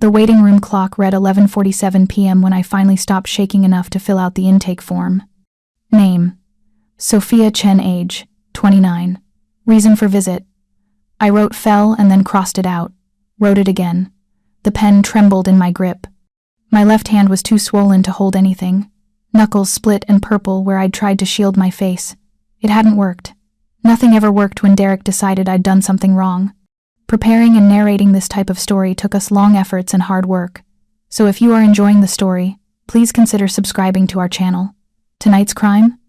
The waiting room clock read 11:47 p.m. when I finally stopped shaking enough to fill out the intake form. Name: Sophia Chen, age 29. Reason for visit: I wrote fell and then crossed it out. Wrote it again. The pen trembled in my grip. My left hand was too swollen to hold anything. Knuckles split and purple where I'd tried to shield my face. It hadn't worked. Nothing ever worked when Derek decided I'd done something wrong. Preparing and narrating this type of story took us long efforts and hard work. So if you are enjoying the story, please consider subscribing to our channel. Tonight's crime?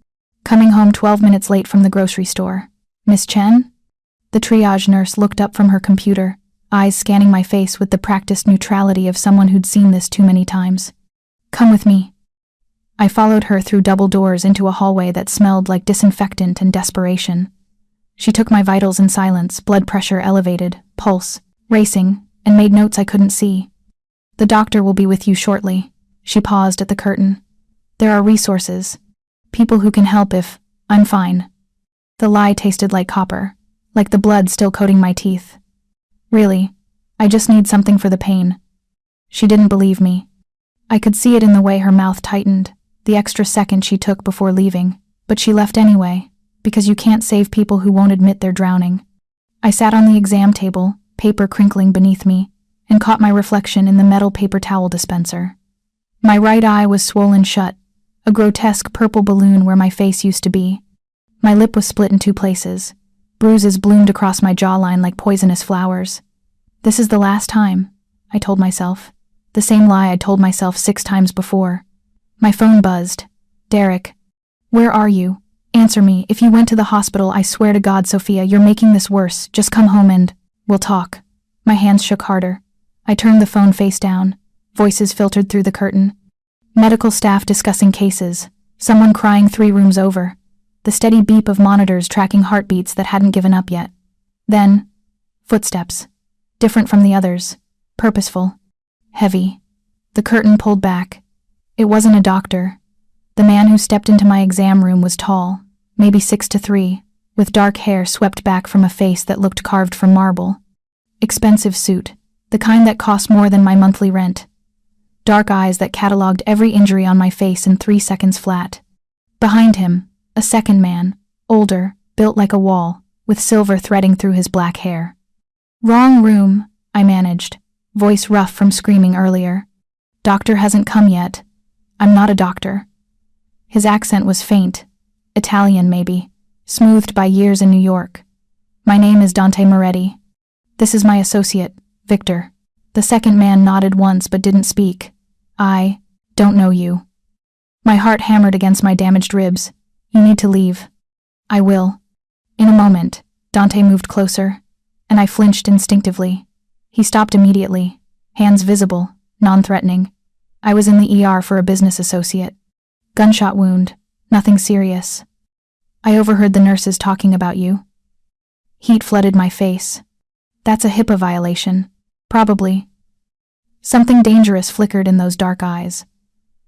Coming home 12 minutes late from the grocery store. Miss Chen? The triage nurse looked up from her computer, eyes scanning my face with the practiced neutrality of someone who'd seen this too many times. Come with me. I followed her through double doors into a hallway that smelled like disinfectant and desperation. She took my vitals in silence, blood pressure elevated, pulse racing, and made notes I couldn't see. The doctor will be with you shortly. She paused at the curtain. There are resources. People who can help if I'm fine. The lie tasted like copper, like the blood still coating my teeth. Really, I just need something for the pain. She didn't believe me. I could see it in the way her mouth tightened, the extra second she took before leaving, but she left anyway, because you can't save people who won't admit they're drowning. I sat on the exam table, paper crinkling beneath me, and caught my reflection in the metal paper towel dispenser. My right eye was swollen shut, a grotesque purple balloon where my face used to be. My lip was split in 2 places. Bruises bloomed across my jawline like poisonous flowers. This is the last time, I told myself. The same lie I'd told myself 6 times before. My phone buzzed. Derek. Where are you? Answer me. If you went to the hospital, I swear to God, Sophia, you're making this worse. Just come home and we'll talk. My hands shook harder. I turned the phone face down. Voices filtered through the curtain. Medical staff discussing cases. Someone crying 3 rooms over. The steady beep of monitors tracking heartbeats that hadn't given up yet. Then, footsteps. Different from the others. Purposeful. Heavy. The curtain pulled back. It wasn't a doctor. The man who stepped into my exam room was tall, maybe 6'3", with dark hair swept back from a face that looked carved from marble. Expensive suit, the kind that cost more than my monthly rent. Dark eyes that cataloged every injury on my face in 3 seconds flat. Behind him, a second man, older, built like a wall, with silver threading through his black hair. Wrong room, I managed, voice rough from screaming earlier. Doctor hasn't come yet. I'm not a doctor. His accent was faint, Italian maybe, smoothed by years in New York. My name is Dante Moretti. This is my associate, Victor. The second man nodded once but didn't speak. I don't know you. My heart hammered against my damaged ribs. You need to leave. I will. In a moment, Dante moved closer, and I flinched instinctively. He stopped immediately, hands visible, non-threatening. I was in the ER for a business associate. Gunshot wound, nothing serious. I overheard the nurses talking about you. Heat flooded my face. That's a HIPAA violation. Probably. Something dangerous flickered in those dark eyes.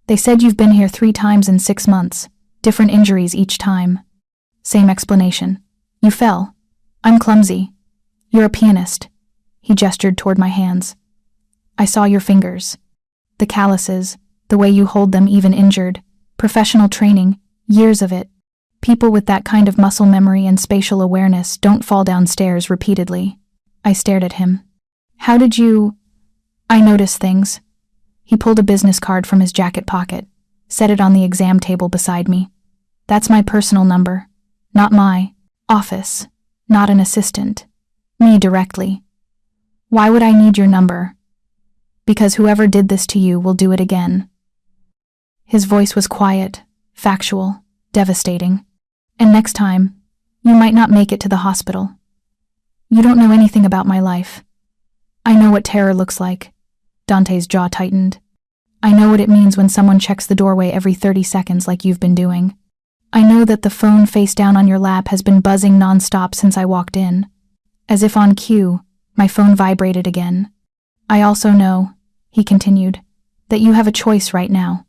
They said you've been here 3 times in 6 months, different injuries each time. Same explanation. You fell. I'm clumsy. You're a pianist. He gestured toward my hands. I saw your fingers. The calluses, the way you hold them even injured. Professional training, years of it. People with that kind of muscle memory and spatial awareness don't fall downstairs repeatedly. I stared at him. How did you... I notice things. He pulled a business card from his jacket pocket, set it on the exam table beside me. That's my personal number. Not my office. Not an assistant. Me directly. Why would I need your number? Because whoever did this to you will do it again. His voice was quiet, factual, devastating. And next time, you might not make it to the hospital. You don't know anything about my life. I know what terror looks like. Dante's jaw tightened. I know what it means when someone checks the doorway every 30 seconds like you've been doing. I know that the phone face down on your lap has been buzzing nonstop since I walked in. As if on cue, my phone vibrated again. I also know, he continued, that you have a choice right now.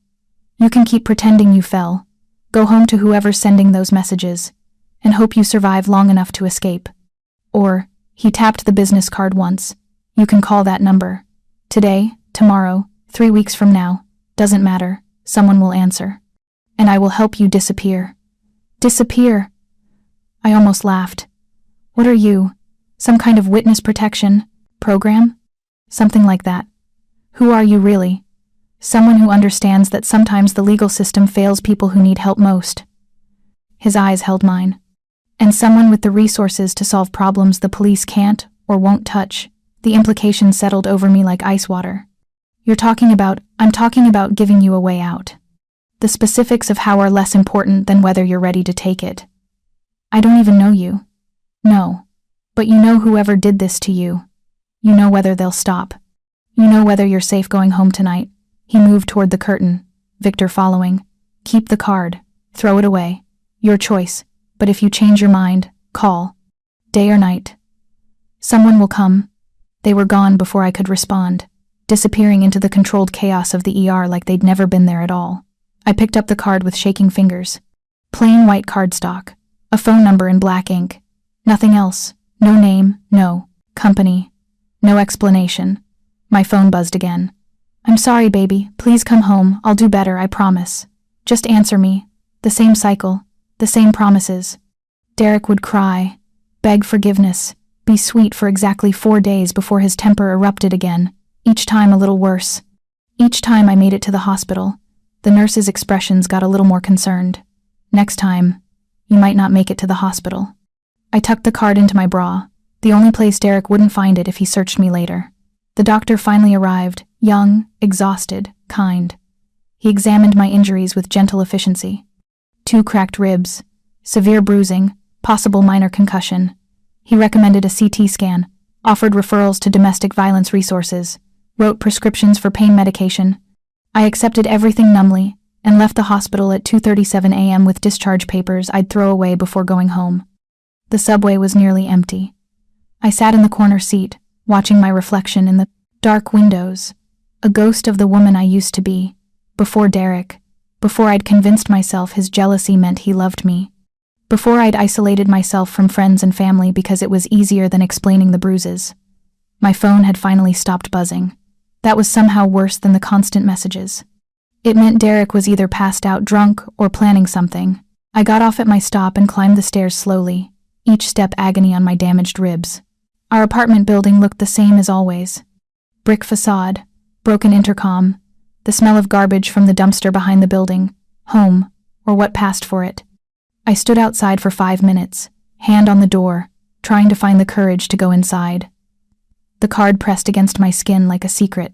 You can keep pretending you fell, go home to whoever's sending those messages, and hope you survive long enough to escape. Or, he tapped the business card once, you can call that number. Today, Tomorrow, 3 weeks from now, doesn't matter, someone will answer. And I will help you disappear. Disappear? I almost laughed. What are you? Some kind of witness protection program? Something like that. Who are you really? Someone who understands that sometimes the legal system fails people who need help most. His eyes held mine. And someone with the resources to solve problems the police can't or won't touch. The implications settled over me like ice water. I'm talking about giving you a way out. The specifics of how are less important than whether you're ready to take it. I don't even know you. No. But you know whoever did this to you. You know whether they'll stop. You know whether you're safe going home tonight. He moved toward the curtain, Victor following. Keep the card. Throw it away. Your choice. But if you change your mind, call. Day or night. Someone will come. They were gone before I could respond, disappearing into the controlled chaos of the ER like they'd never been there at all. I picked up the card with shaking fingers. Plain white cardstock. A phone number in black ink. Nothing else. No name, no company, no explanation. My phone buzzed again. I'm sorry, baby. Please come home. I'll do better, I promise. Just answer me. The same cycle. The same promises. Derek would cry, beg forgiveness, be sweet for exactly 4 days before his temper erupted again, each time a little worse. Each time I made it to the hospital, the nurse's expressions got a little more concerned. Next time, you might not make it to the hospital. I tucked the card into my bra, the only place Derek wouldn't find it if he searched me later. The doctor finally arrived, young, exhausted, kind. He examined my injuries with gentle efficiency. 2 cracked ribs, severe bruising, possible minor concussion. He recommended a CT scan, offered referrals to domestic violence resources, wrote prescriptions for pain medication. I accepted everything numbly and left the hospital at 2:37 a.m. with discharge papers I'd throw away before going home. The subway was nearly empty. I sat in the corner seat, watching my reflection in the dark windows, a ghost of the woman I used to be, before Derek, before I'd convinced myself his jealousy meant he loved me, before I'd isolated myself from friends and family because it was easier than explaining the bruises. My phone had finally stopped buzzing. That was somehow worse than the constant messages. It meant Derek was either passed out drunk or planning something. I got off at my stop and climbed the stairs slowly, each step agony on my damaged ribs. Our apartment building looked the same as always. Brick facade, broken intercom, the smell of garbage from the dumpster behind the building, home, or what passed for it. I stood outside for 5 minutes, hand on the door, trying to find the courage to go inside. The card pressed against my skin like a secret,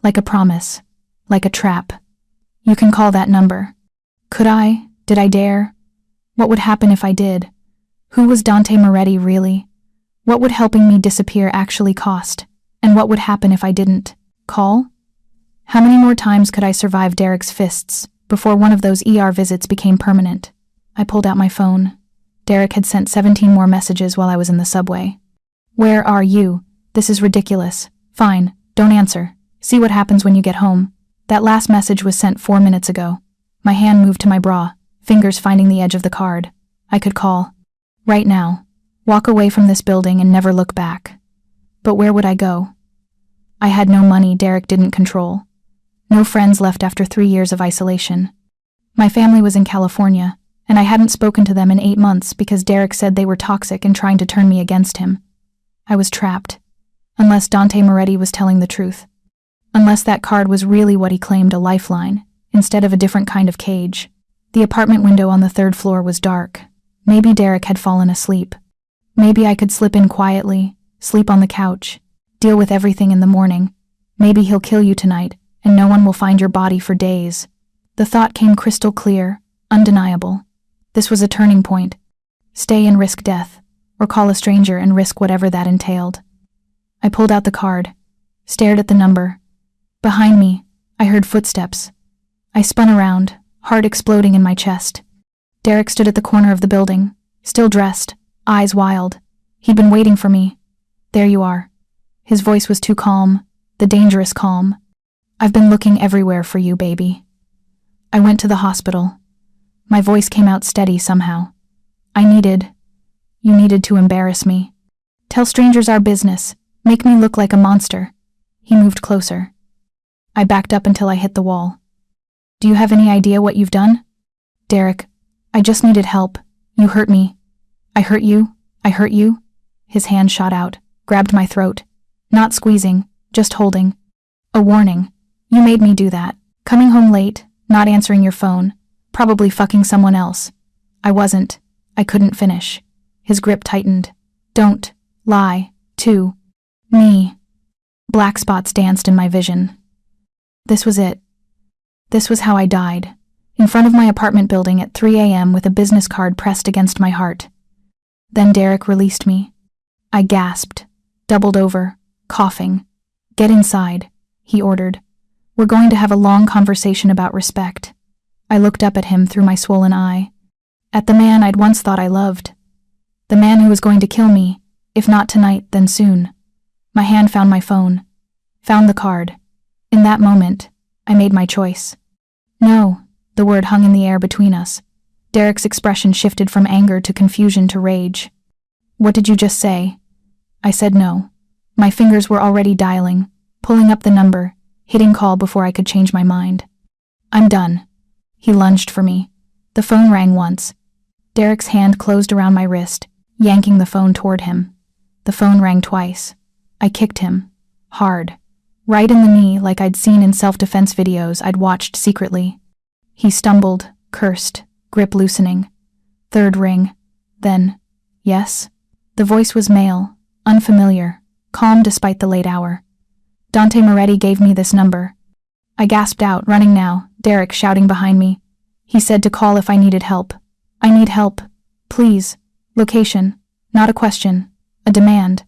like a promise, like a trap. You can call that number. Could I? Did I dare? What would happen if I did? Who was Dante Moretti really? What would helping me disappear actually cost? And what would happen if I didn't? Call? How many more times could I survive Derek's fists before one of those ER visits became permanent? I pulled out my phone. Derek had sent 17 more messages while I was in the subway. Where are you? This is ridiculous. Fine, don't answer. See what happens when you get home. That last message was sent 4 minutes ago. My hand moved to my bra, fingers finding the edge of the card. I could call. Right now. Walk away from this building and never look back. But where would I go? I had no money Derek didn't control. No friends left after 3 years of isolation. My family was in California, and I hadn't spoken to them in 8 months because Derek said they were toxic and trying to turn me against him. I was trapped. Unless Dante Moretti was telling the truth. Unless that card was really what he claimed, a lifeline, instead of a different kind of cage. The apartment window on the 3rd floor was dark. Maybe Derek had fallen asleep. Maybe I could slip in quietly, sleep on the couch, deal with everything in the morning. Maybe he'll kill you tonight, and no one will find your body for days. The thought came crystal clear, undeniable. This was a turning point. Stay and risk death, or call a stranger and risk whatever that entailed. I pulled out the card, stared at the number. Behind me, I heard footsteps. I spun around, heart exploding in my chest. Derek stood at the corner of the building, still dressed, eyes wild. He'd been waiting for me. There you are. His voice was too calm, the dangerous calm. I've been looking everywhere for you, baby. I went to the hospital. My voice came out steady somehow. You needed to embarrass me. Tell strangers our business. Make me look like a monster. He moved closer. I backed up until I hit the wall. Do you have any idea what you've done? Derek, I just needed help. You hurt me. I hurt you? I hurt you? His hand shot out, grabbed my throat. Not squeezing, just holding. A warning. You made me do that. Coming home late, not answering your phone, probably fucking someone else. I wasn't. I couldn't finish. His grip tightened. Don't lie to me. Black spots danced in my vision. This was it. This was how I died. In front of my apartment building at 3 a.m. with a business card pressed against my heart. Then Derek released me. I gasped, doubled over, coughing. Get inside, he ordered. We're going to have a long conversation about respect. I looked up at him through my swollen eye. At the man I'd once thought I loved. The man who was going to kill me, if not tonight, then soon. My hand found my phone. Found the card. In that moment, I made my choice. No, the word hung in the air between us. Derek's expression shifted from anger to confusion to rage. What did you just say? I said no. My fingers were already dialing, pulling up the number, hitting call before I could change my mind. I'm done. He lunged for me. The phone rang once. Derek's hand closed around my wrist, yanking the phone toward him. The phone rang twice. I kicked him. Hard. Right in the knee, like I'd seen in self-defense videos I'd watched secretly. He stumbled, cursed, grip loosening. Third ring. Then, yes? The voice was male, unfamiliar, calm despite the late hour. Dante Moretti gave me this number. I gasped out, running now, Derek shouting behind me. He said to call if I needed help. I need help. Please. Location. Not a question. A demand.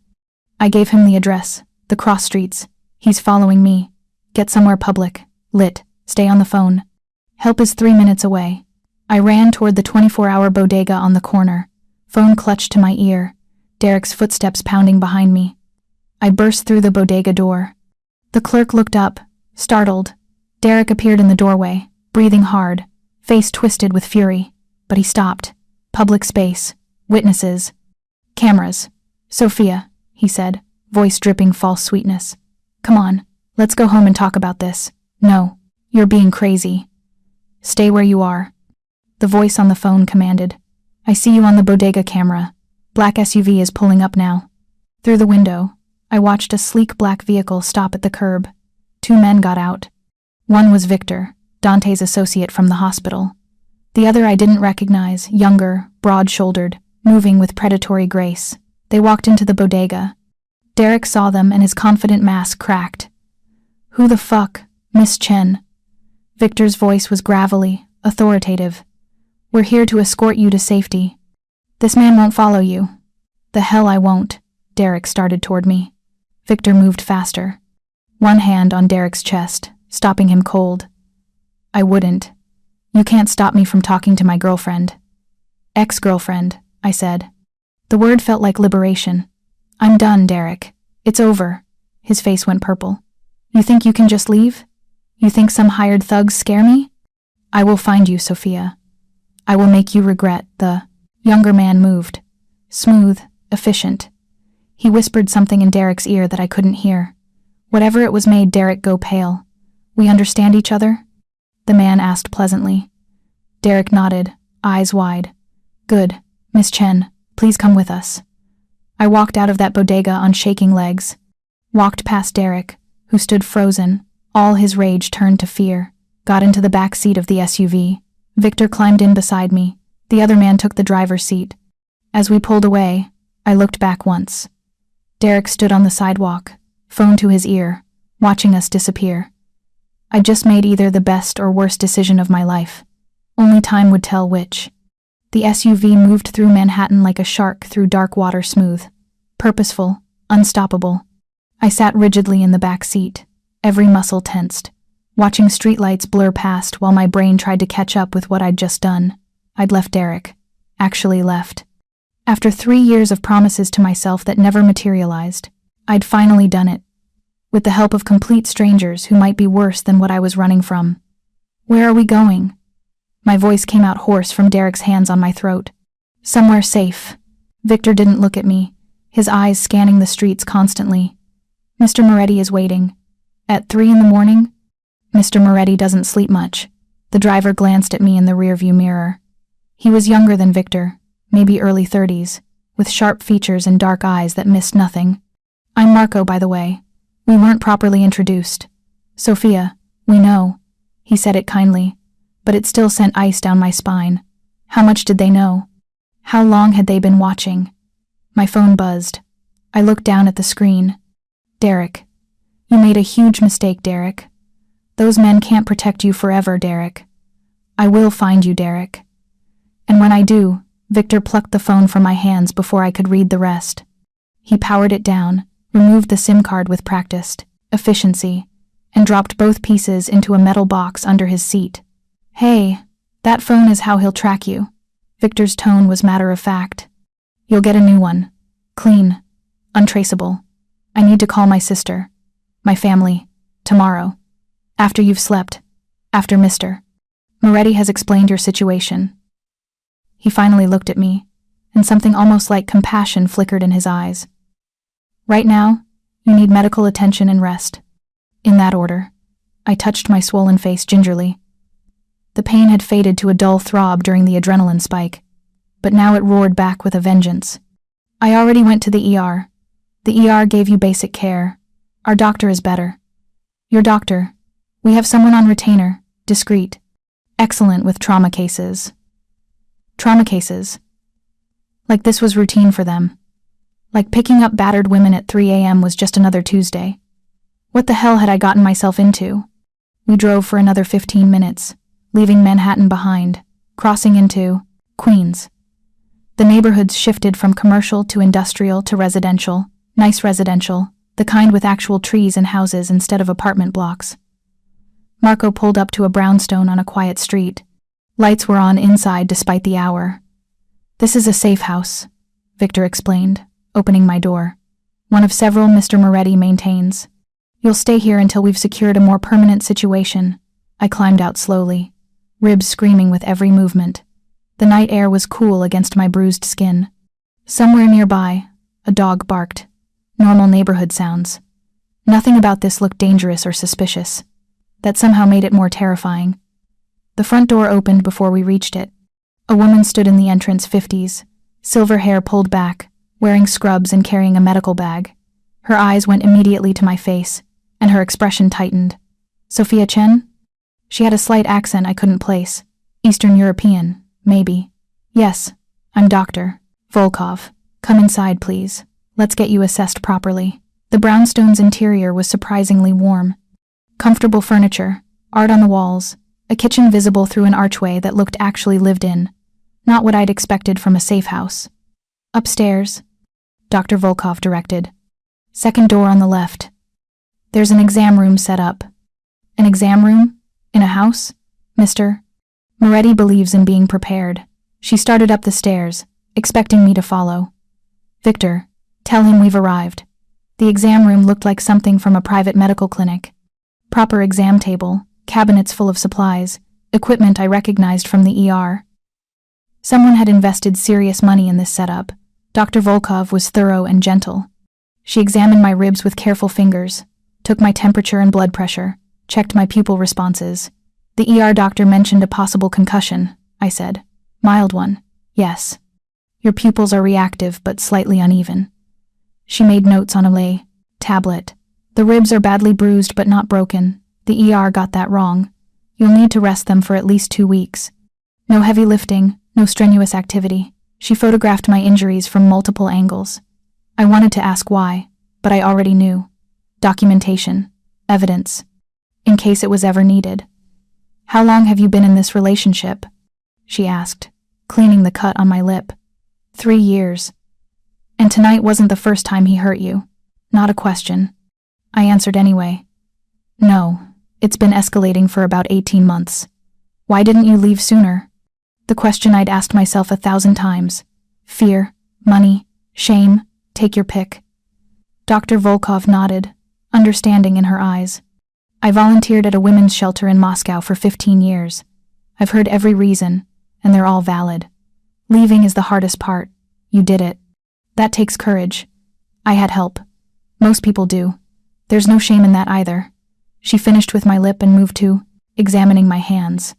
I gave him the address. The cross streets. He's following me. Get somewhere public. Lit. Stay on the phone. Help is 3 minutes away. I ran toward the 24-hour bodega on the corner. Phone clutched to my ear. Derek's footsteps pounding behind me. I burst through the bodega door. The clerk looked up, startled. Derek appeared in the doorway, breathing hard, face twisted with fury. But he stopped. Public space. Witnesses. Cameras. Sophia, he said, voice dripping false sweetness. Come on, let's go home and talk about this. No, you're being crazy. Stay where you are. The voice on the phone commanded. I see you on the bodega camera. Black SUV is pulling up now. Through the window, I watched a sleek black vehicle stop at the curb. 2 men got out. One was Victor, Dante's associate from the hospital. The other I didn't recognize, younger, broad-shouldered, moving with predatory grace. They walked into the bodega. Derek saw them and his confident mask cracked. Who the fuck? Miss Chen. Victor's voice was gravelly, authoritative. We're here to escort you to safety. This man won't follow you. The hell I won't. Derek started toward me. Victor moved faster. One hand on Derek's chest, stopping him cold. I wouldn't. You can't stop me from talking to my girlfriend. Ex-girlfriend, I said. The word felt like liberation. I'm done, Derek. It's over. His face went purple. You think you can just leave? You think some hired thugs scare me? I will find you, Sophia. I will make you regret. The younger man moved. Smooth, efficient. He whispered something in Derek's ear that I couldn't hear. Whatever it was made Derek go pale. We understand each other? The man asked pleasantly. Derek nodded, eyes wide. Good. Miss Chen, please come with us. I walked out of that bodega on shaking legs. Walked past Derek, who stood frozen, all his rage turned to fear. Got into the back seat of the SUV. Victor climbed in beside me. The other man took the driver's seat. As we pulled away, I looked back once. Derek stood on the sidewalk, phone to his ear, watching us disappear. I just made either the best or worst decision of my life. Only time would tell which. The SUV moved through Manhattan like a shark through dark water smooth. Purposeful, unstoppable. I sat rigidly in the back seat, every muscle tensed, watching streetlights blur past while my brain tried to catch up with what I'd just done. I'd left Derek. Actually left. After 3 years of promises to myself that never materialized, I'd finally done it. With the help of complete strangers who might be worse than what I was running from. Where are we going? My voice came out hoarse from Derek's hands on my throat. Somewhere safe. Victor didn't look at me, his eyes scanning the streets constantly. Mr. Moretti is waiting. At 3 in the morning? Mr. Moretti doesn't sleep much. The driver glanced at me in the rearview mirror. He was younger than Victor, maybe early 30s, with sharp features and dark eyes that missed nothing. I'm Marco, by the way. We weren't properly introduced. Sophia, we know. He said it kindly, but it still sent ice down my spine. How much did they know? How long had they been watching? My phone buzzed. I looked down at the screen. Derek. You made a huge mistake, Derek. Those men can't protect you forever, Derek. I will find you, Derek. And when I do, Victor plucked the phone from my hands before I could read the rest. He powered it down, removed the SIM card with practiced efficiency, and dropped both pieces into a metal box under his seat. Hey, that phone is how he'll track you. Victor's tone was matter of fact. You'll get a new one. Clean. Untraceable. I need to call my sister. My family. Tomorrow. After you've slept. After Mr. Moretti has explained your situation. He finally looked at me, and something almost like compassion flickered in his eyes. Right now, you need medical attention and rest. In that order. I touched my swollen face gingerly. The pain had faded to a dull throb during the adrenaline spike, but now it roared back with a vengeance. I already went to the ER. The ER gave you basic care. Our doctor is better. Your doctor. We have someone on retainer, discreet. Excellent with trauma cases. Trauma cases. Like this was routine for them. Like picking up battered women at 3 a.m. was just another Tuesday. What the hell had I gotten myself into? We drove for another 15 minutes, leaving Manhattan behind, crossing into Queens. The neighborhoods shifted from commercial to industrial to residential, nice residential, the kind with actual trees and houses instead of apartment blocks. Marco pulled up to a brownstone on a quiet street. Lights were on inside despite the hour. This is a safe house, Victor explained, opening my door. One of several Mr. Moretti maintains. You'll stay here until we've secured a more permanent situation. I climbed out slowly, ribs screaming with every movement. The night air was cool against my bruised skin. Somewhere nearby, a dog barked. Normal neighborhood sounds. Nothing about this looked dangerous or suspicious. That somehow made it more terrifying. The front door opened before we reached it. A woman stood in the entrance, 50s, silver hair pulled back, wearing scrubs and carrying a medical bag. Her eyes went immediately to my face, and her expression tightened. Sophia Chen? She had a slight accent I couldn't place. Eastern European, maybe. Yes, I'm Dr. Volkov. Come inside, please. Let's get you assessed properly. The brownstone's interior was surprisingly warm. Comfortable furniture, art on the walls, a kitchen visible through an archway that looked actually lived in. Not what I'd expected from a safe house. Upstairs, Dr. Volkov directed. Second door on the left. There's an exam room set up. An exam room? In a house? Mr. Moretti believes in being prepared. She started up the stairs, expecting me to follow. Victor, tell him we've arrived. The exam room looked like something from a private medical clinic. Proper exam table, cabinets full of supplies, equipment I recognized from the ER. Someone had invested serious money in this setup. Dr. Volkov was thorough and gentle. She examined my ribs with careful fingers, took my temperature and blood pressure, checked my pupil responses. The ER doctor mentioned a possible concussion, I said. Mild one, yes. Your pupils are reactive but slightly uneven. She made notes on a lay tablet. The ribs are badly bruised but not broken. The ER got that wrong. You'll need to rest them for at least 2 weeks. No heavy lifting, no strenuous activity. She photographed my injuries from multiple angles. I wanted to ask why, but I already knew. Documentation. Evidence. In case it was ever needed. How long have you been in this relationship? She asked, cleaning the cut on my lip. 3 years. And tonight wasn't the first time he hurt you. Not a question. I answered anyway. No, it's been escalating for about 18 months. Why didn't you leave sooner? The question I'd asked myself 1,000 times. Fear, money, shame, take your pick. Dr. Volkov nodded, understanding in her eyes. I volunteered at a women's shelter in Moscow for 15 years. I've heard every reason, and they're all valid. Leaving is the hardest part. You did it. That takes courage. I had help. Most people do. There's no shame in that either. She finished with my lip and moved to examining my hands.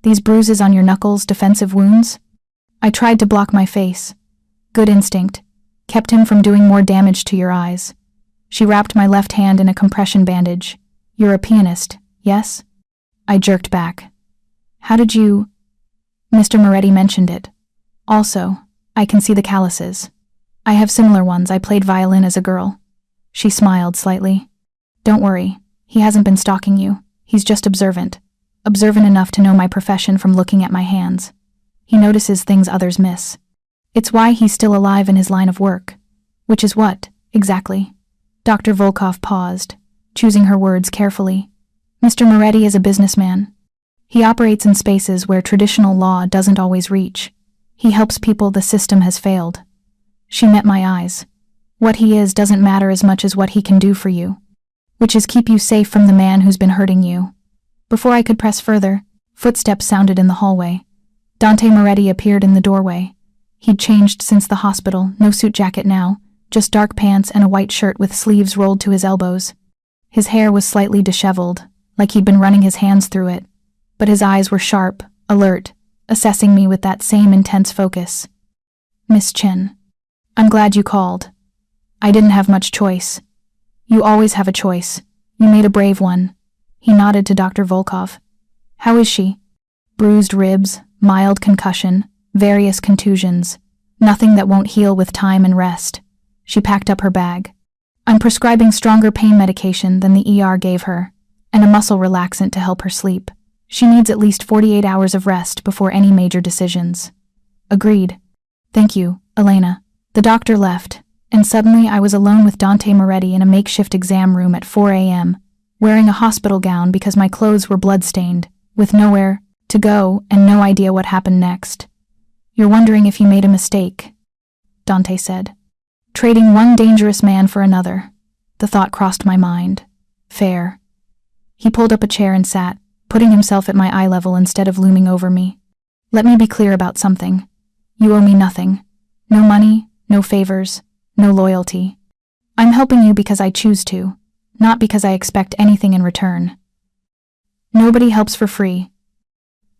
These bruises on your knuckles, defensive wounds? I tried to block my face. Good instinct. Kept him from doing more damage to your eyes. She wrapped my left hand in a compression bandage. You're a pianist, yes? I jerked back. How did you... Mr. Moretti mentioned it. Also, I can see the calluses. I have similar ones. I played violin as a girl. She smiled slightly. Don't worry. He hasn't been stalking you. He's just observant. Observant enough to know my profession from looking at my hands. He notices things others miss. It's why he's still alive in his line of work. Which is what, exactly? Dr. Volkov paused, choosing her words carefully. Mr. Moretti is a businessman. He operates in spaces where traditional law doesn't always reach. He helps people the system has failed. She met my eyes. What he is doesn't matter as much as what he can do for you. Which is keep you safe from the man who's been hurting you. Before I could press further, footsteps sounded in the hallway. Dante Moretti appeared in the doorway. He'd changed since the hospital, no suit jacket now, just dark pants and a white shirt with sleeves rolled to his elbows. His hair was slightly disheveled, like he'd been running his hands through it, but his eyes were sharp, alert, assessing me with that same intense focus. Miss Chen, I'm glad you called. I didn't have much choice. You always have a choice. You made a brave one. He nodded to Dr. Volkov. How is she? Bruised ribs, mild concussion, various contusions. Nothing that won't heal with time and rest. She packed up her bag. I'm prescribing stronger pain medication than the ER gave her, and a muscle relaxant to help her sleep. She needs at least 48 hours of rest before any major decisions. Agreed. Thank you, Elena. The doctor left, and suddenly I was alone with Dante Moretti in a makeshift exam room at 4 a.m., wearing a hospital gown because my clothes were blood-stained, with nowhere to go and no idea what happened next. You're wondering if you made a mistake, Dante said. Trading one dangerous man for another. The thought crossed my mind. Fair. He pulled up a chair and sat, putting himself at my eye level instead of looming over me. Let me be clear about something. You owe me nothing. No money, no favors, no loyalty. I'm helping you because I choose to, not because I expect anything in return. Nobody helps for free.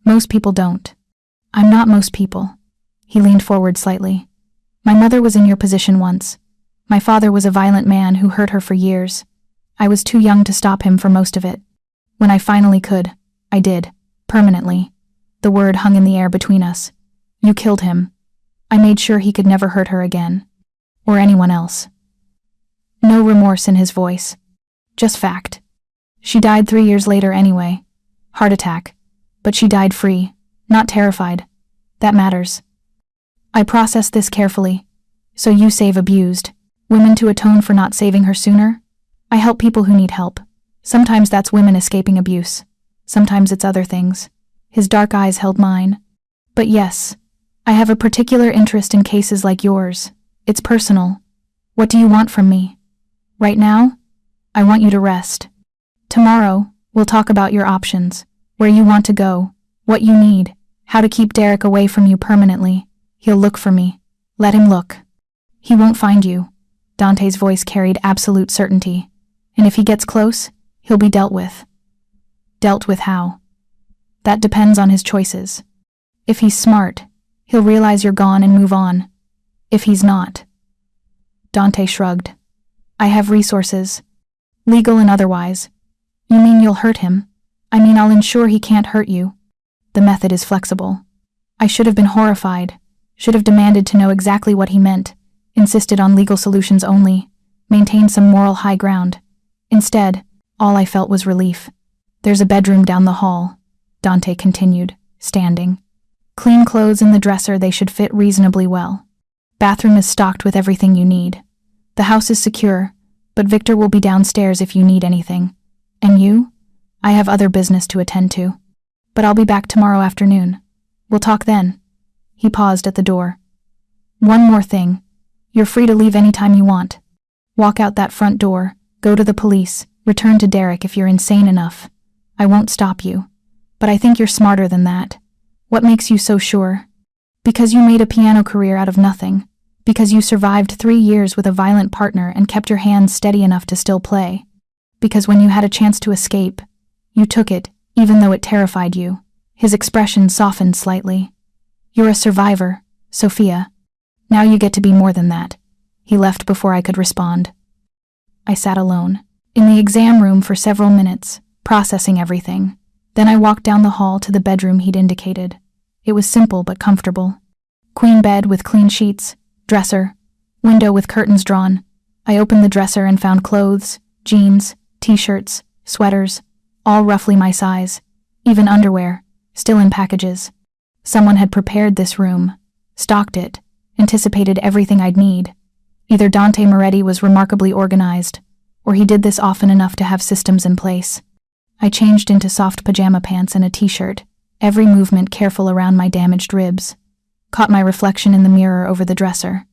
Most people don't. I'm not most people. He leaned forward slightly. My mother was in your position once. My father was a violent man who hurt her for years. I was too young to stop him for most of it. When I finally could, I did, permanently. The word hung in the air between us. You killed him. I made sure he could never hurt her again. Or anyone else. No remorse in his voice. Just fact. She died 3 years later anyway. Heart attack. But she died free, not terrified. That matters. I process this carefully. So you save abused women to atone for not saving her sooner? I help people who need help. Sometimes that's women escaping abuse. Sometimes it's other things. His dark eyes held mine. But yes, I have a particular interest in cases like yours. It's personal. What do you want from me? Right now, I want you to rest. Tomorrow, we'll talk about your options, where you want to go, what you need, how to keep Derek away from you permanently. He'll look for me. Let him look. He won't find you. Dante's voice carried absolute certainty. And if he gets close, he'll be dealt with. Dealt with how? That depends on his choices. If he's smart, he'll realize you're gone and move on. If he's not. Dante shrugged. I have resources. Legal and otherwise. You mean you'll hurt him? I mean I'll ensure he can't hurt you. The method is flexible. I should have been horrified. Should have demanded to know exactly what he meant. Insisted on legal solutions only. Maintained some moral high ground. Instead, all I felt was relief. There's a bedroom down the hall, Dante continued, standing. Clean clothes in the dresser, they should fit reasonably well. Bathroom is stocked with everything you need. The house is secure, but Victor will be downstairs if you need anything. And you? I have other business to attend to. But I'll be back tomorrow afternoon. We'll talk then. He paused at the door. One more thing. You're free to leave anytime you want. Walk out that front door, go to the police, return to Derek if you're insane enough. I won't stop you. But I think you're smarter than that. What makes you so sure? Because you made a piano career out of nothing. Because you survived 3 years with a violent partner and kept your hands steady enough to still play. Because when you had a chance to escape, you took it, even though it terrified you. His expression softened slightly. You're a survivor, Sophia. Now you get to be more than that. He left before I could respond. I sat alone, in the exam room for several minutes, processing everything. Then I walked down the hall to the bedroom he'd indicated. It was simple but comfortable. Queen bed with clean sheets, dresser, window with curtains drawn. I opened the dresser and found clothes, jeans, t-shirts, sweaters, all roughly my size, even underwear, still in packages. Someone had prepared this room, stocked it, anticipated everything I'd need. Either Dante Moretti was remarkably organized, or he did this often enough to have systems in place. I changed into soft pajama pants and a t-shirt, every movement careful around my damaged ribs. Caught my reflection in the mirror over the dresser.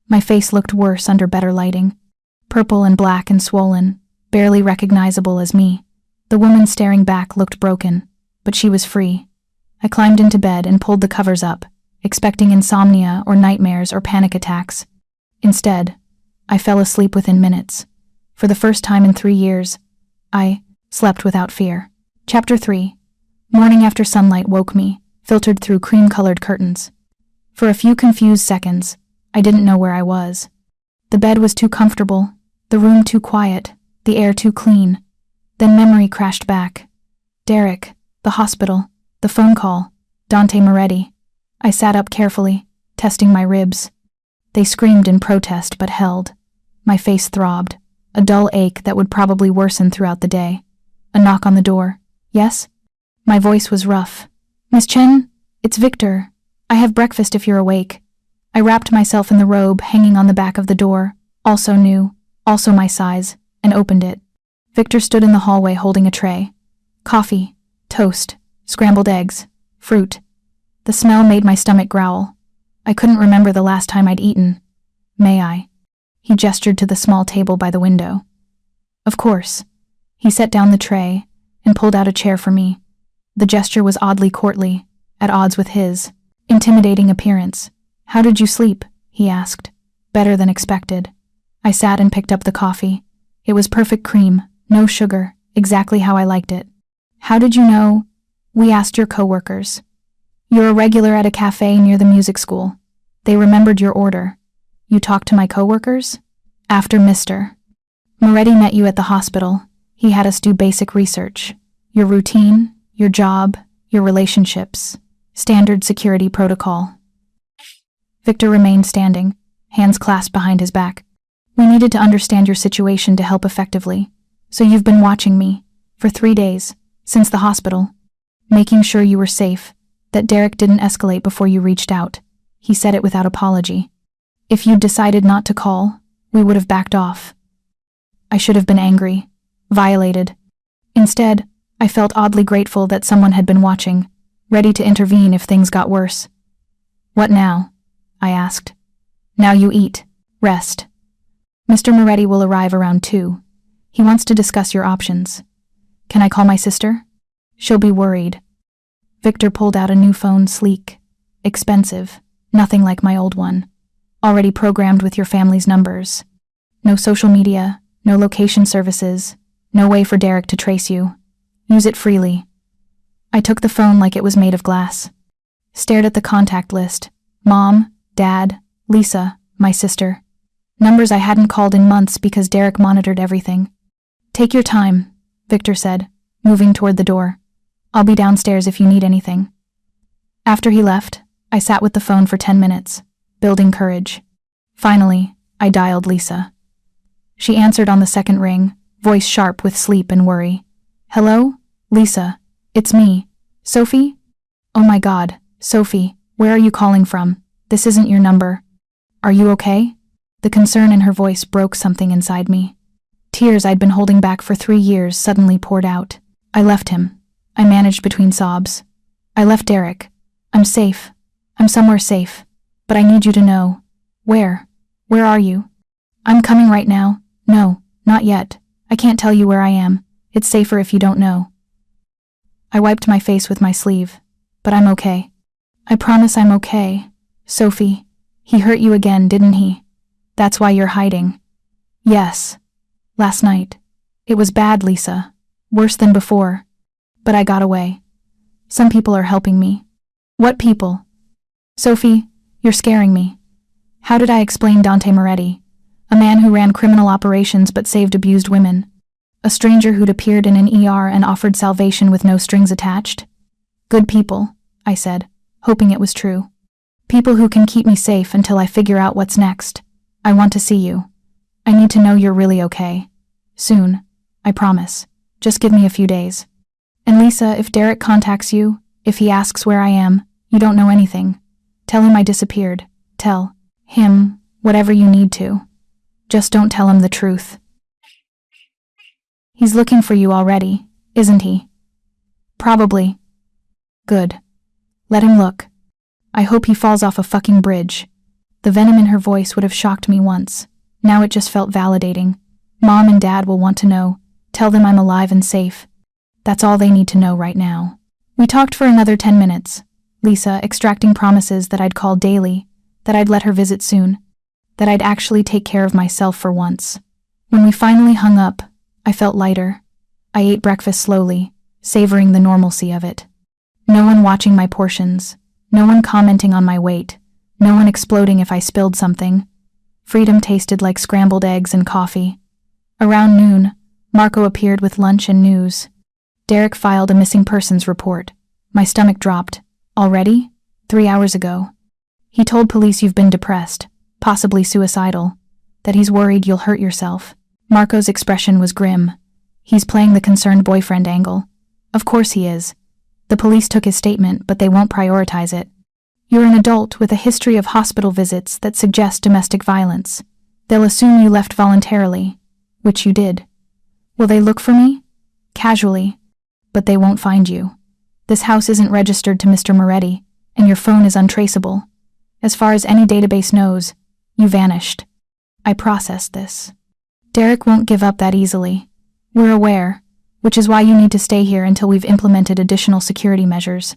My face looked worse under better lighting. Purple and black and swollen, barely recognizable as me. The woman staring back looked broken, but she was free. I climbed into bed and pulled the covers up, expecting insomnia or nightmares or panic attacks. Instead, I fell asleep within minutes. For the first time in 3 years, I slept without fear. Chapter 3. Morning after sunlight woke me, filtered through cream-colored curtains. For a few confused seconds, I didn't know where I was. The bed was too comfortable, the room too quiet, the air too clean. Then memory crashed back. Derek, the hospital, the phone call, Dante Moretti. I sat up carefully, testing my ribs. They screamed in protest but held. My face throbbed, a dull ache that would probably worsen throughout the day. A knock on the door. Yes? My voice was rough. Miss Chen, it's Victor. I have breakfast if you're awake. I wrapped myself in the robe hanging on the back of the door, also new, also my size, and opened it. Victor stood in the hallway holding a tray. Coffee, toast, scrambled eggs, fruit. The smell made my stomach growl. I couldn't remember the last time I'd eaten. May I? He gestured to the small table by the window. Of course. He set down the tray and pulled out a chair for me. The gesture was oddly courtly, at odds with his intimidating appearance. How did you sleep? He asked. Better than expected. I sat and picked up the coffee. It was perfect cream, no sugar, exactly how I liked it. How did you know? We asked your coworkers. You're a regular at a cafe near the music school. They remembered your order. You talked to my coworkers? After Mr. Moretti met you at the hospital, he had us do basic research. Your routine, your job, your relationships. Standard security protocol. Victor remained standing, hands clasped behind his back. We needed to understand your situation to help effectively. So you've been watching me, for 3 days, since the hospital. Making sure you were safe, that Derek didn't escalate before you reached out. He said it without apology. If you'd decided not to call, we would have backed off. I should have been angry, violated. Instead, I felt oddly grateful that someone had been watching, ready to intervene if things got worse. What now? I asked. Now you eat, rest. Mr. Moretti will arrive around 2. He wants to discuss your options. Can I call my sister? She'll be worried. Victor pulled out a new phone, sleek, expensive, nothing like my old one. Already programmed with your family's numbers. No social media, no location services, no way for Derek to trace you. Use it freely. I took the phone like it was made of glass. Stared at the contact list. Mom, Dad, Lisa, my sister. Numbers I hadn't called in months because Derek monitored everything. Take your time, Victor said, moving toward the door. I'll be downstairs if you need anything. After he left, I sat with the phone for 10 minutes, building courage. Finally, I dialed Lisa. She answered on the second ring, voice sharp with sleep and worry. Hello? Lisa, it's me. Sophie? Oh my God, Sophie, where are you calling from? This isn't your number. Are you okay? The concern in her voice broke something inside me. Tears I'd been holding back for 3 years suddenly poured out. I left him. I managed between sobs. I left Derek. I'm safe. I'm somewhere safe. But I need you to know. Where? Where are you? I'm coming right now. No, not yet. I can't tell you where I am. It's safer if you don't know. I wiped my face with my sleeve. But I'm okay. I promise I'm okay. Sophie, he hurt you again, didn't he? That's why you're hiding. Yes. Last night. It was bad, Lisa. Worse than before. But I got away. Some people are helping me. What people? Sophie, you're scaring me. How did I explain Dante Moretti? A man who ran criminal operations but saved abused women. A stranger who'd appeared in an ER and offered salvation with no strings attached? Good people, I said, hoping it was true. People who can keep me safe until I figure out what's next. I want to see you. I need to know you're really okay. Soon. I promise. Just give me a few days. And Lisa, if Derek contacts you, if he asks where I am, you don't know anything. Tell him I disappeared. Tell him whatever you need to. Just don't tell him the truth. He's looking for you already, isn't he? Probably. Good. Let him look. I hope he falls off a fucking bridge. The venom in her voice would have shocked me once. Now it just felt validating. Mom and Dad will want to know. Tell them I'm alive and safe. That's all they need to know right now. We talked for another 10 minutes. Lisa extracting promises that I'd call daily, that I'd let her visit soon, that I'd actually take care of myself for once. When we finally hung up, I felt lighter. I ate breakfast slowly, savoring the normalcy of it. No one watching my portions, no one commenting on my weight, no one exploding if I spilled something. Freedom tasted like scrambled eggs and coffee. Around noon, Marco appeared with lunch and news. Derek filed a missing persons report. My stomach dropped. Already? 3 hours ago. He told police you've been depressed, possibly suicidal, that he's worried you'll hurt yourself. Marco's expression was grim. He's playing the concerned boyfriend angle. Of course he is. The police took his statement, but they won't prioritize it. You're an adult with a history of hospital visits that suggest domestic violence. They'll assume you left voluntarily, which you did. Will they look for me? Casually. But they won't find you. This house isn't registered to Mr. Moretti, and your phone is untraceable. As far as any database knows, you vanished. I processed this. Derek won't give up that easily. We're aware, which is why you need to stay here until we've implemented additional security measures.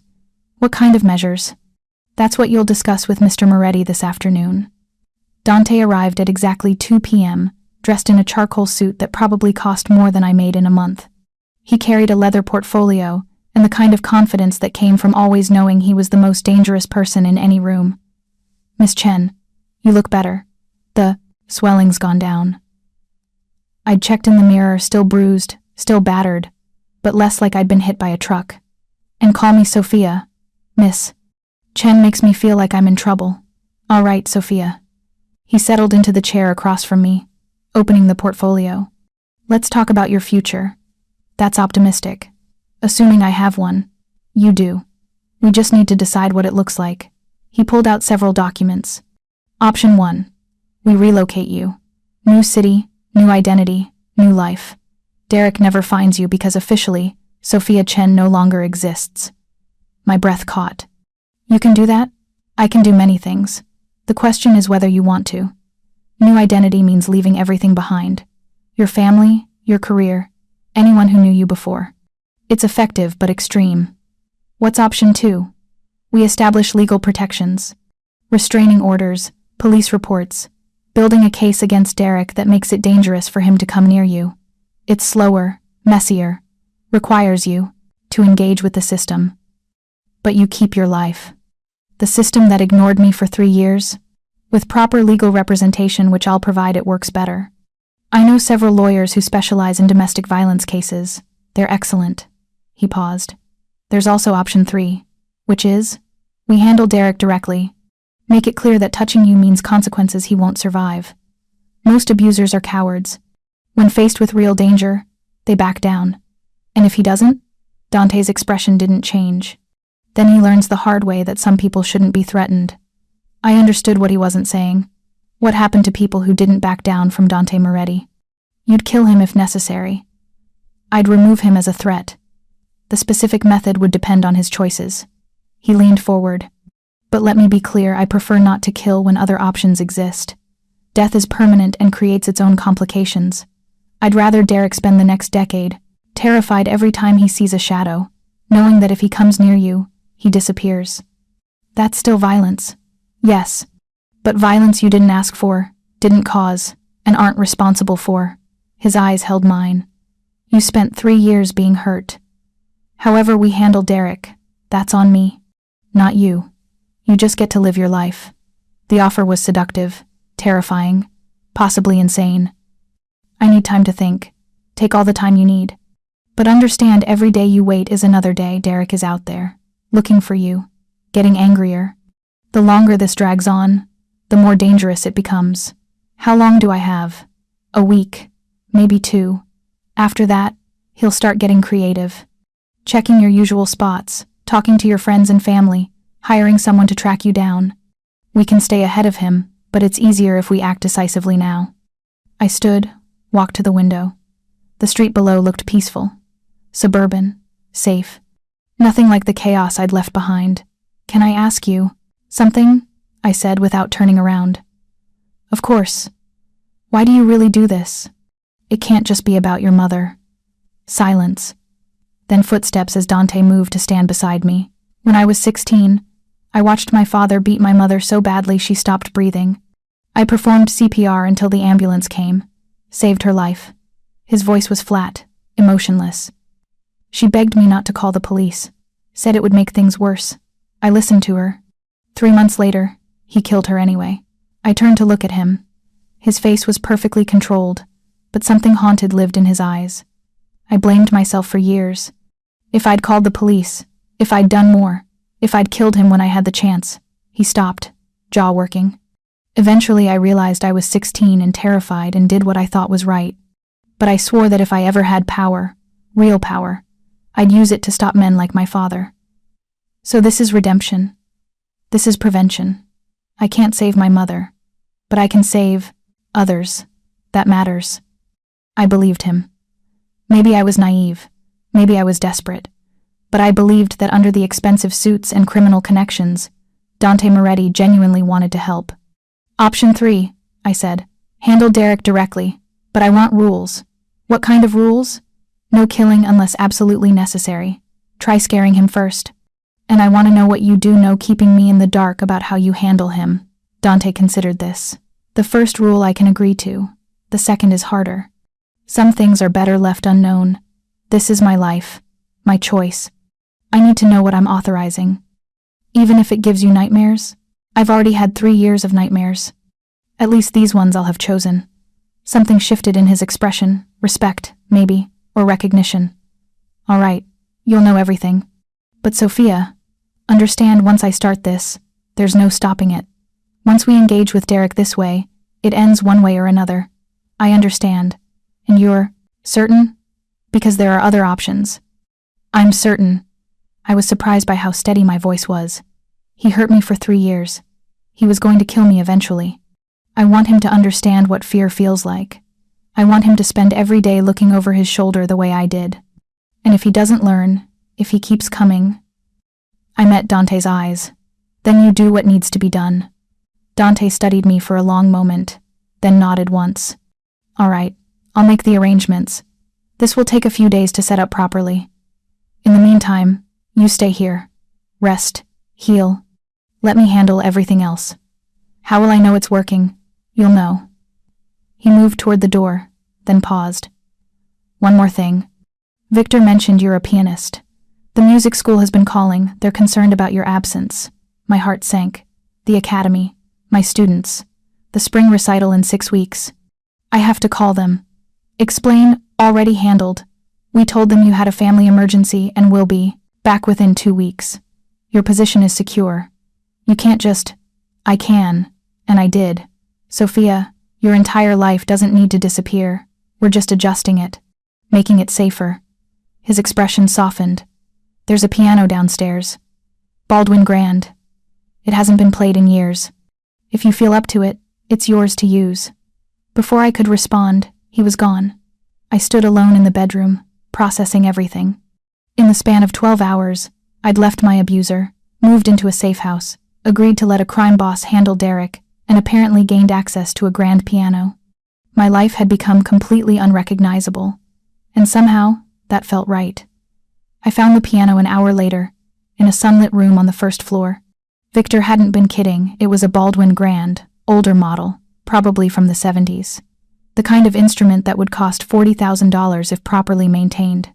What kind of measures? That's what you'll discuss with Mr. Moretti this afternoon. Dante arrived at exactly 2 p.m., dressed in a charcoal suit that probably cost more than I made in a month. He carried a leather portfolio, and the kind of confidence that came from always knowing he was the most dangerous person in any room. Miss Chen, you look better. The swelling's gone down. I'd checked in the mirror, still bruised, still battered, but less like I'd been hit by a truck. And call me Sophia. Miss Chen makes me feel like I'm in trouble. All right, Sophia. He settled into the chair across from me, opening the portfolio. Let's talk about your future. That's optimistic. Assuming I have one. You do. We just need to decide what it looks like. He pulled out several documents. Option 1. We relocate you. New city, new identity, new life. Derek never finds you because officially, Sophia Chen no longer exists. My breath caught. You can do that? I can do many things. The question is whether you want to. New identity means leaving everything behind. Your family, your career, anyone who knew you before. It's effective but extreme. What's option 2? We establish legal protections. Restraining orders, police reports, building a case against Derek that makes it dangerous for him to come near you. It's slower, messier, requires you to engage with the system. But you keep your life. The system that ignored me for 3 years, with proper legal representation which I'll provide, it works better. I know several lawyers who specialize in domestic violence cases. They're excellent. He paused. There's also option 3, which is, we handle Derek directly. Make it clear that touching you means consequences he won't survive. Most abusers are cowards. When faced with real danger, they back down. And if he doesn't? Dante's expression didn't change. Then he learns the hard way that some people shouldn't be threatened. I understood what he wasn't saying. What happened to people who didn't back down from Dante Moretti? You'd kill him if necessary. I'd remove him as a threat. The specific method would depend on his choices. He leaned forward. But let me be clear, I prefer not to kill when other options exist. Death is permanent and creates its own complications. I'd rather Derek spend the next decade, terrified every time he sees a shadow, knowing that if he comes near you, he disappears. That's still violence. Yes. But violence you didn't ask for, didn't cause, and aren't responsible for. His eyes held mine. You spent 3 years being hurt. However we handle Derek, that's on me. Not you. You just get to live your life. The offer was seductive, terrifying, possibly insane. I need time to think. Take all the time you need. But understand every day you wait is another day Derek is out there, looking for you, getting angrier. The longer this drags on, the more dangerous it becomes. How long do I have? A week, maybe 2. After that, he'll start getting creative. Checking your usual spots, talking to your friends and family, hiring someone to track you down. We can stay ahead of him, but it's easier if we act decisively now. I stood, walked to the window. The street below looked peaceful. Suburban, safe. Nothing like the chaos I'd left behind. Can I ask you something? I said without turning around. Of course. Why do you really do this? It can't just be about your mother. Silence. Then footsteps as Dante moved to stand beside me. When I was 16, I watched my father beat my mother so badly she stopped breathing. I performed CPR until the ambulance came. Saved her life. His voice was flat, emotionless. She begged me not to call the police. Said it would make things worse. I listened to her. 3 months later, he killed her anyway. I turned to look at him. His face was perfectly controlled, but something haunted lived in his eyes. I blamed myself for years. If I'd called the police, if I'd done more, if I'd killed him when I had the chance. He stopped, jaw working. Eventually I realized I was 16 and terrified and did what I thought was right. But I swore that if I ever had power, real power, I'd use it to stop men like my father. So this is redemption. This is prevention. I can't save my mother, but I can save others. That matters. I believed him. Maybe I was naive. Maybe I was desperate. But I believed that under the expensive suits and criminal connections, Dante Moretti genuinely wanted to help. Option 3, I said. Handle Derek directly, but I want rules. What kind of rules? No killing unless absolutely necessary. Try scaring him first. And I want to know what you do know keeping me in the dark about how you handle him. Dante considered this. The first rule I can agree to. The second is harder. Some things are better left unknown. This is my life. My choice. I need to know what I'm authorizing. Even if it gives you nightmares? I've already had 3 years of nightmares. At least these ones I'll have chosen. Something shifted in his expression. Respect, maybe, or recognition. All right, you'll know everything. But Sophia, understand once I start this, there's no stopping it. Once we engage with Derek this way, it ends one way or another. I understand. And you're certain? Because there are other options. I'm certain. I was surprised by how steady my voice was. He hurt me for 3 years. He was going to kill me eventually. I want him to understand what fear feels like. I want him to spend every day looking over his shoulder the way I did. And if he doesn't learn, if he keeps coming... I met Dante's eyes. Then you do what needs to be done. Dante studied me for a long moment, then nodded once. All right, I'll make the arrangements. This will take a few days to set up properly. In the meantime, you stay here. Rest, heal. Let me handle everything else. How will I know it's working? You'll know. He moved toward the door, then paused. One more thing. Victor mentioned you're a pianist. The music school has been calling. They're concerned about your absence. My heart sank. The academy. My students. The spring recital in 6 weeks. I have to call them. Explain, already handled. We told them you had a family emergency and will be back within 2 weeks. Your position is secure. You can't just... I can. And I did. Sophia, your entire life doesn't need to disappear. We're just adjusting it. Making it safer. His expression softened. There's a piano downstairs. Baldwin Grand. It hasn't been played in years. If you feel up to it, it's yours to use. Before I could respond, he was gone. I stood alone in the bedroom, processing everything. In the span of 12 hours, I'd left my abuser, moved into a safe house, agreed to let a crime boss handle Derek, and apparently gained access to a grand piano. My life had become completely unrecognizable, and somehow that felt right. I found the piano an hour later, in a sunlit room on the first floor. Victor hadn't been kidding, it was a Baldwin Grand, older model, probably from the 70s. the kind of instrument that would cost $40,000 if properly maintained.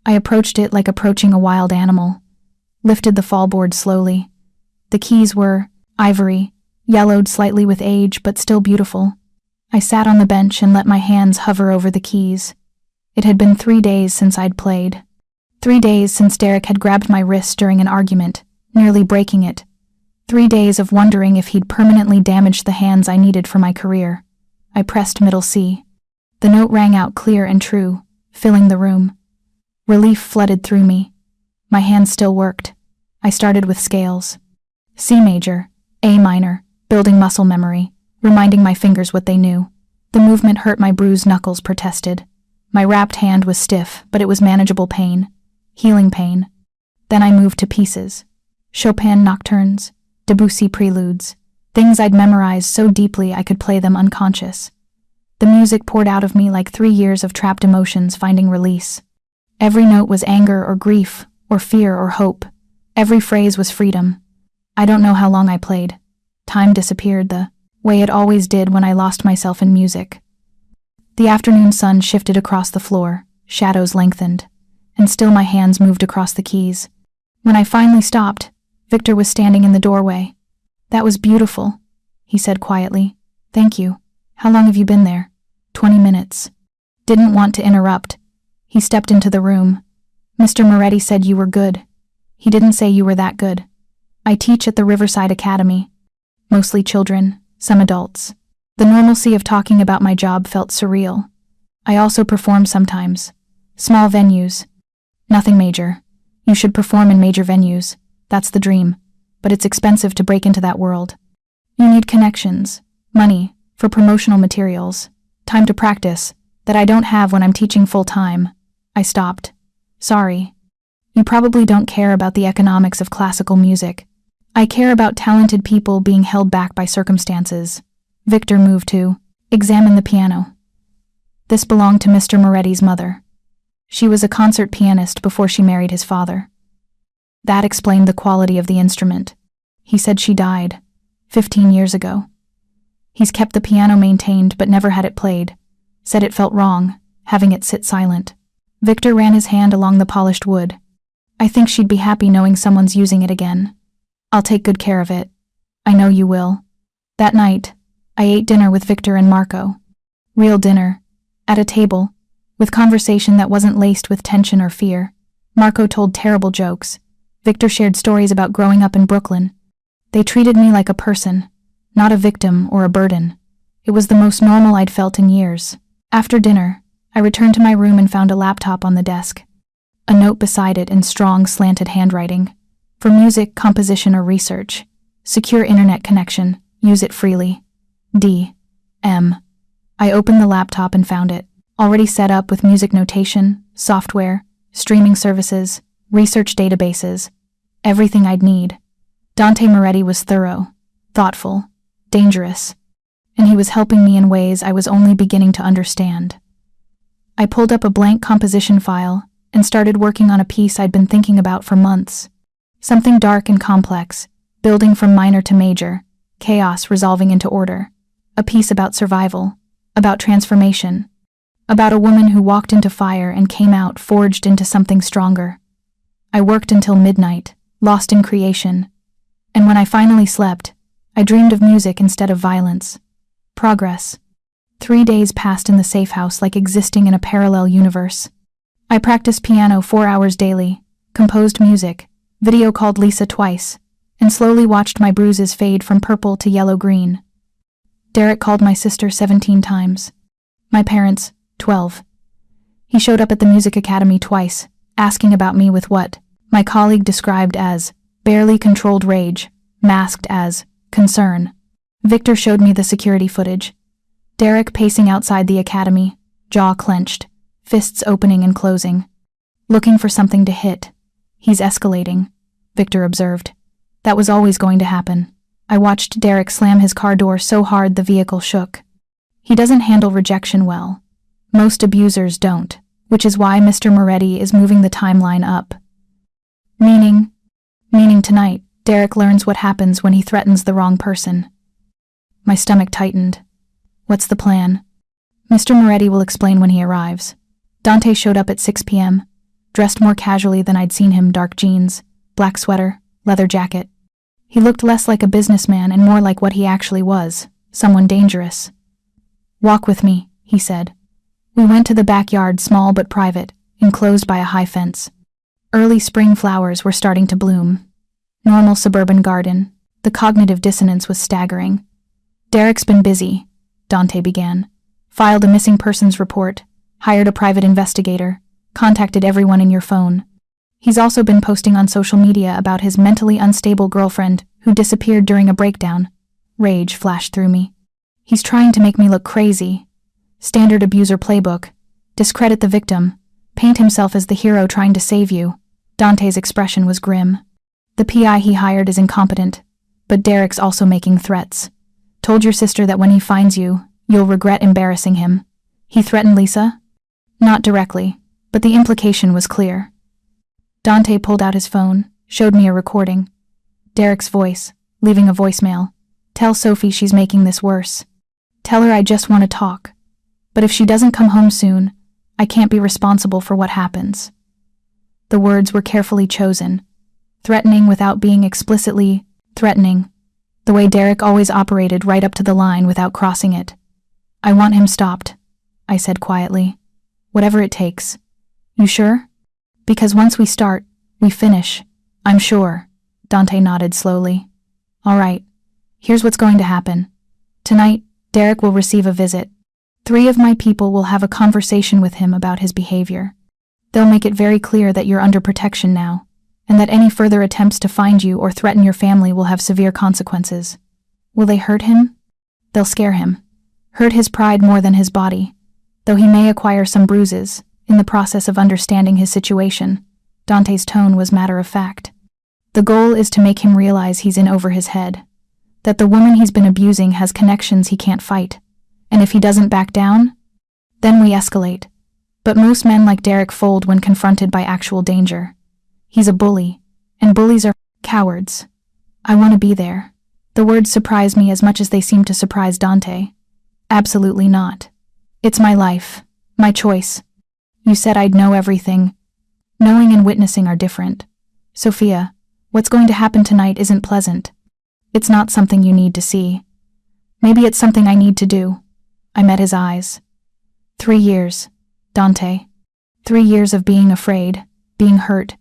I approached it like approaching a wild animal, lifted the fallboard slowly. The keys were ivory, yellowed slightly with age but still beautiful. I sat on the bench and let my hands hover over the keys. It had been 3 days since I'd played. 3 days since Derek had grabbed my wrist during an argument, nearly breaking it. 3 days of wondering if he'd permanently damaged the hands I needed for my career. I pressed middle C. The note rang out clear and true, filling the room. Relief flooded through me. My hands still worked. I started with scales. C major, A minor, building muscle memory, reminding my fingers what they knew. The movement hurt my bruised knuckles, protested. My wrapped hand was stiff, but it was manageable pain. Healing pain. Then I moved to pieces. Chopin nocturnes, Debussy preludes, things I'd memorized so deeply I could play them unconscious. The music poured out of me like 3 years of trapped emotions finding release. Every note was anger or grief, or fear or hope. Every phrase was freedom. I don't know how long I played. Time disappeared the way it always did when I lost myself in music. The afternoon sun shifted across the floor, shadows lengthened, and still my hands moved across the keys. When I finally stopped, Victor was standing in the doorway. "That was beautiful," he said quietly. "Thank you. How long have you been there?" 20 minutes. Didn't want to interrupt. He stepped into the room. "Mr. Moretti said you were good. He didn't say you were that good. I teach at the Riverside Academy. Mostly children, some adults. The normalcy of talking about my job felt surreal. I also perform sometimes. Small venues. Nothing major. You should perform in major venues. That's the dream. But it's expensive to break into that world. You need connections, money, for promotional materials, time to practice, that I don't have when I'm teaching full-time." I stopped. "Sorry. You probably don't care about the economics of classical music. I care about talented people being held back by circumstances." Victor moved to examine the piano. This belonged to Mr. Moretti's mother. She was a concert pianist before she married his father. That explained the quality of the instrument. He said she died 15 years ago. He's kept the piano maintained but never had it played. Said it felt wrong, having it sit silent. Victor ran his hand along the polished wood. "I think she'd be happy knowing someone's using it again. I'll take good care of it. I know you will." That night, I ate dinner with Victor and Marco. Real dinner. At a table, with conversation that wasn't laced with tension or fear. Marco told terrible jokes. Victor shared stories about growing up in Brooklyn. They treated me like a person, not a victim or a burden. It was the most normal I'd felt in years. After dinner, I returned to my room and found a laptop on the desk. A note beside it in strong, slanted handwriting. "For music, composition, or research. Secure internet connection. Use it freely. D. M." I opened the laptop and found it. Already set up with music notation, software, streaming services, research databases. Everything I'd need. Dante Moretti was thorough, thoughtful, dangerous, and he was helping me in ways I was only beginning to understand. I pulled up a blank composition file and started working on a piece I'd been thinking about for months. Something dark and complex, building from minor to major, chaos resolving into order. A piece about survival, about transformation, about a woman who walked into fire and came out forged into something stronger. I worked until midnight, lost in creation, and when I finally slept, I dreamed of music instead of violence. Progress. 3 days passed in the safehouse like existing in a parallel universe. I practiced piano 4 hours daily, composed music, video called Lisa twice, and slowly watched my bruises fade from purple to yellow-green. Derek called my sister 17 times. My parents, 12. He showed up at the music academy twice, asking about me with what my colleague described as barely controlled rage, masked as concern. Victor showed me the security footage. Derek pacing outside the academy, jaw clenched, fists opening and closing. Looking for something to hit. "He's escalating," Victor observed. That was always going to happen. I watched Derek slam his car door so hard the vehicle shook. He doesn't handle rejection well. Most abusers don't, which is why Mr. Moretti is moving the timeline up. Meaning tonight, Derek learns what happens when he threatens the wrong person. My stomach tightened. What's the plan? Mr. Moretti will explain when he arrives. Dante showed up at 6 p.m., dressed more casually than I'd seen him, dark jeans, black sweater, leather jacket. He looked less like a businessman and more like what he actually was, someone dangerous. "Walk with me," he said. We went to the backyard, small but private, enclosed by a high fence. Early spring flowers were starting to bloom. Normal suburban garden. The cognitive dissonance was staggering. "Derek's been busy," Dante began. "Filed a missing persons report, hired a private investigator, contacted everyone in your phone. He's also been posting on social media about his mentally unstable girlfriend who disappeared during a breakdown." Rage flashed through me. "He's trying to make me look crazy. Standard abuser playbook. Discredit the victim. Paint himself as the hero trying to save you." Dante's expression was grim. "The PI he hired is incompetent, but Derek's also making threats. Told your sister that when he finds you, you'll regret embarrassing him." "He threatened Lisa?" "Not directly, but the implication was clear." Dante pulled out his phone, showed me a recording. Derek's voice, leaving a voicemail. "Tell Sophie she's making this worse. Tell her I just want to talk. But if she doesn't come home soon, I can't be responsible for what happens." The words were carefully chosen, threatening without being explicitly threatening, the way Derek always operated, right up to the line without crossing it. "I want him stopped," I said quietly. "Whatever it takes." "You sure?" "Because once we start, we finish. I'm sure." Dante nodded slowly. "All right. Here's what's going to happen. Tonight, Derek will receive a visit. 3 of my people will have a conversation with him about his behavior. They'll make it very clear that you're under protection now, and that any further attempts to find you or threaten your family will have severe consequences. Will they hurt him? They'll scare him. Hurt his pride more than his body, though he may acquire some bruises in the process of understanding his situation." Dante's tone was matter of fact. "The goal is to make him realize he's in over his head, that the woman he's been abusing has connections he can't fight, and if he doesn't back down, then we escalate. But most men like Derek fold when confronted by actual danger. He's a bully, and bullies are cowards. I want to be there." The words surprised me as much as they seemed to surprise Dante. "Absolutely not. It's my life, my choice. You said I'd know everything. Knowing and witnessing are different. Sophia, what's going to happen tonight isn't pleasant. It's not something you need to see. Maybe it's something I need to do." I met his eyes. 3 years, Dante. 3 years of being afraid, being hurt,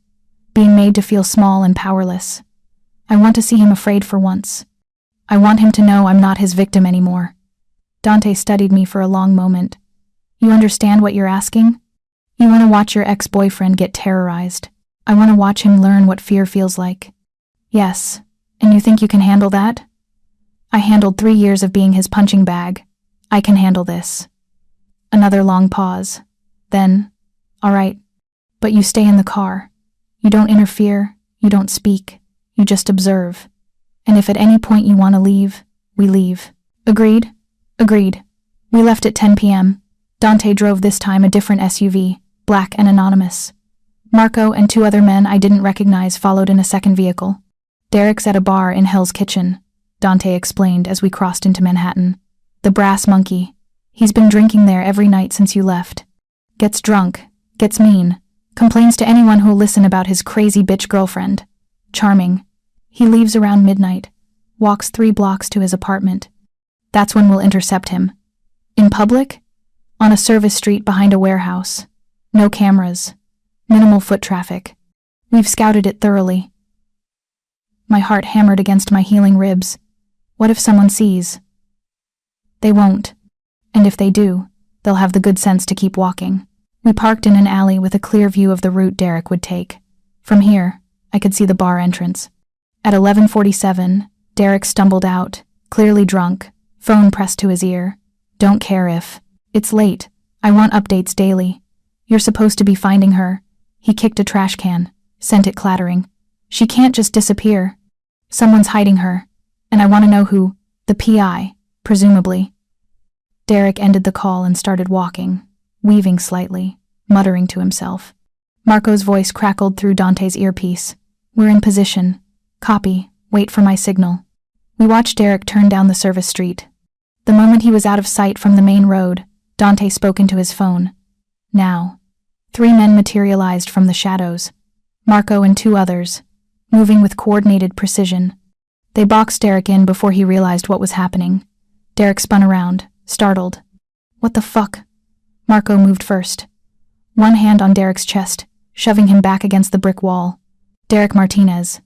being made to feel small and powerless. I want to see him afraid for once. I want him to know I'm not his victim anymore." Dante studied me for a long moment. "You understand what you're asking? You want to watch your ex-boyfriend get terrorized. I want to watch him learn what fear feels like." "Yes, and you think you can handle that?" "I handled 3 years of being his punching bag. I can handle this." Another long pause. Then, "All right, but you stay in the car. You don't interfere, you don't speak, you just observe. And if at any point you want to leave, we leave." "Agreed?" "Agreed." We left at 10 p.m. Dante drove this time a different SUV, black and anonymous. Marco and 2 other men I didn't recognize followed in a second vehicle. "Derek's at a bar in Hell's Kitchen," Dante explained as we crossed into Manhattan. "The Brass Monkey. He's been drinking there every night since you left. Gets drunk, gets mean, complains to anyone who'll listen about his crazy bitch girlfriend. Charming. He leaves around midnight, walks 3 blocks to his apartment. That's when we'll intercept him. In public? On a service street behind a warehouse. No cameras. Minimal foot traffic. We've scouted it thoroughly." My heart hammered against my healing ribs. What if someone sees? They won't. And if they do, they'll have the good sense to keep walking. We parked in an alley with a clear view of the route Derek would take. From here, I could see the bar entrance. At 11:47, Derek stumbled out, clearly drunk, phone pressed to his ear. "Don't care if. It's late. I want updates daily. You're supposed to be finding her." He kicked a trash can, sent it clattering. "She can't just disappear. Someone's hiding her, and I want to know who. The PI, presumably." Derek ended the call and started walking, weaving slightly, muttering to himself. Marco's voice crackled through Dante's earpiece. "We're in position. Copy. Wait for my signal." We watched Derek turn down the service street. The moment he was out of sight from the main road, Dante spoke into his phone. Now. 3 men materialized from the shadows. Marco and 2 others, moving with coordinated precision. They boxed Derek in before he realized what was happening. Derek spun around, startled. What the fuck? Marco moved first. One hand on Derek's chest, shoving him back against the brick wall. Derek Martinez.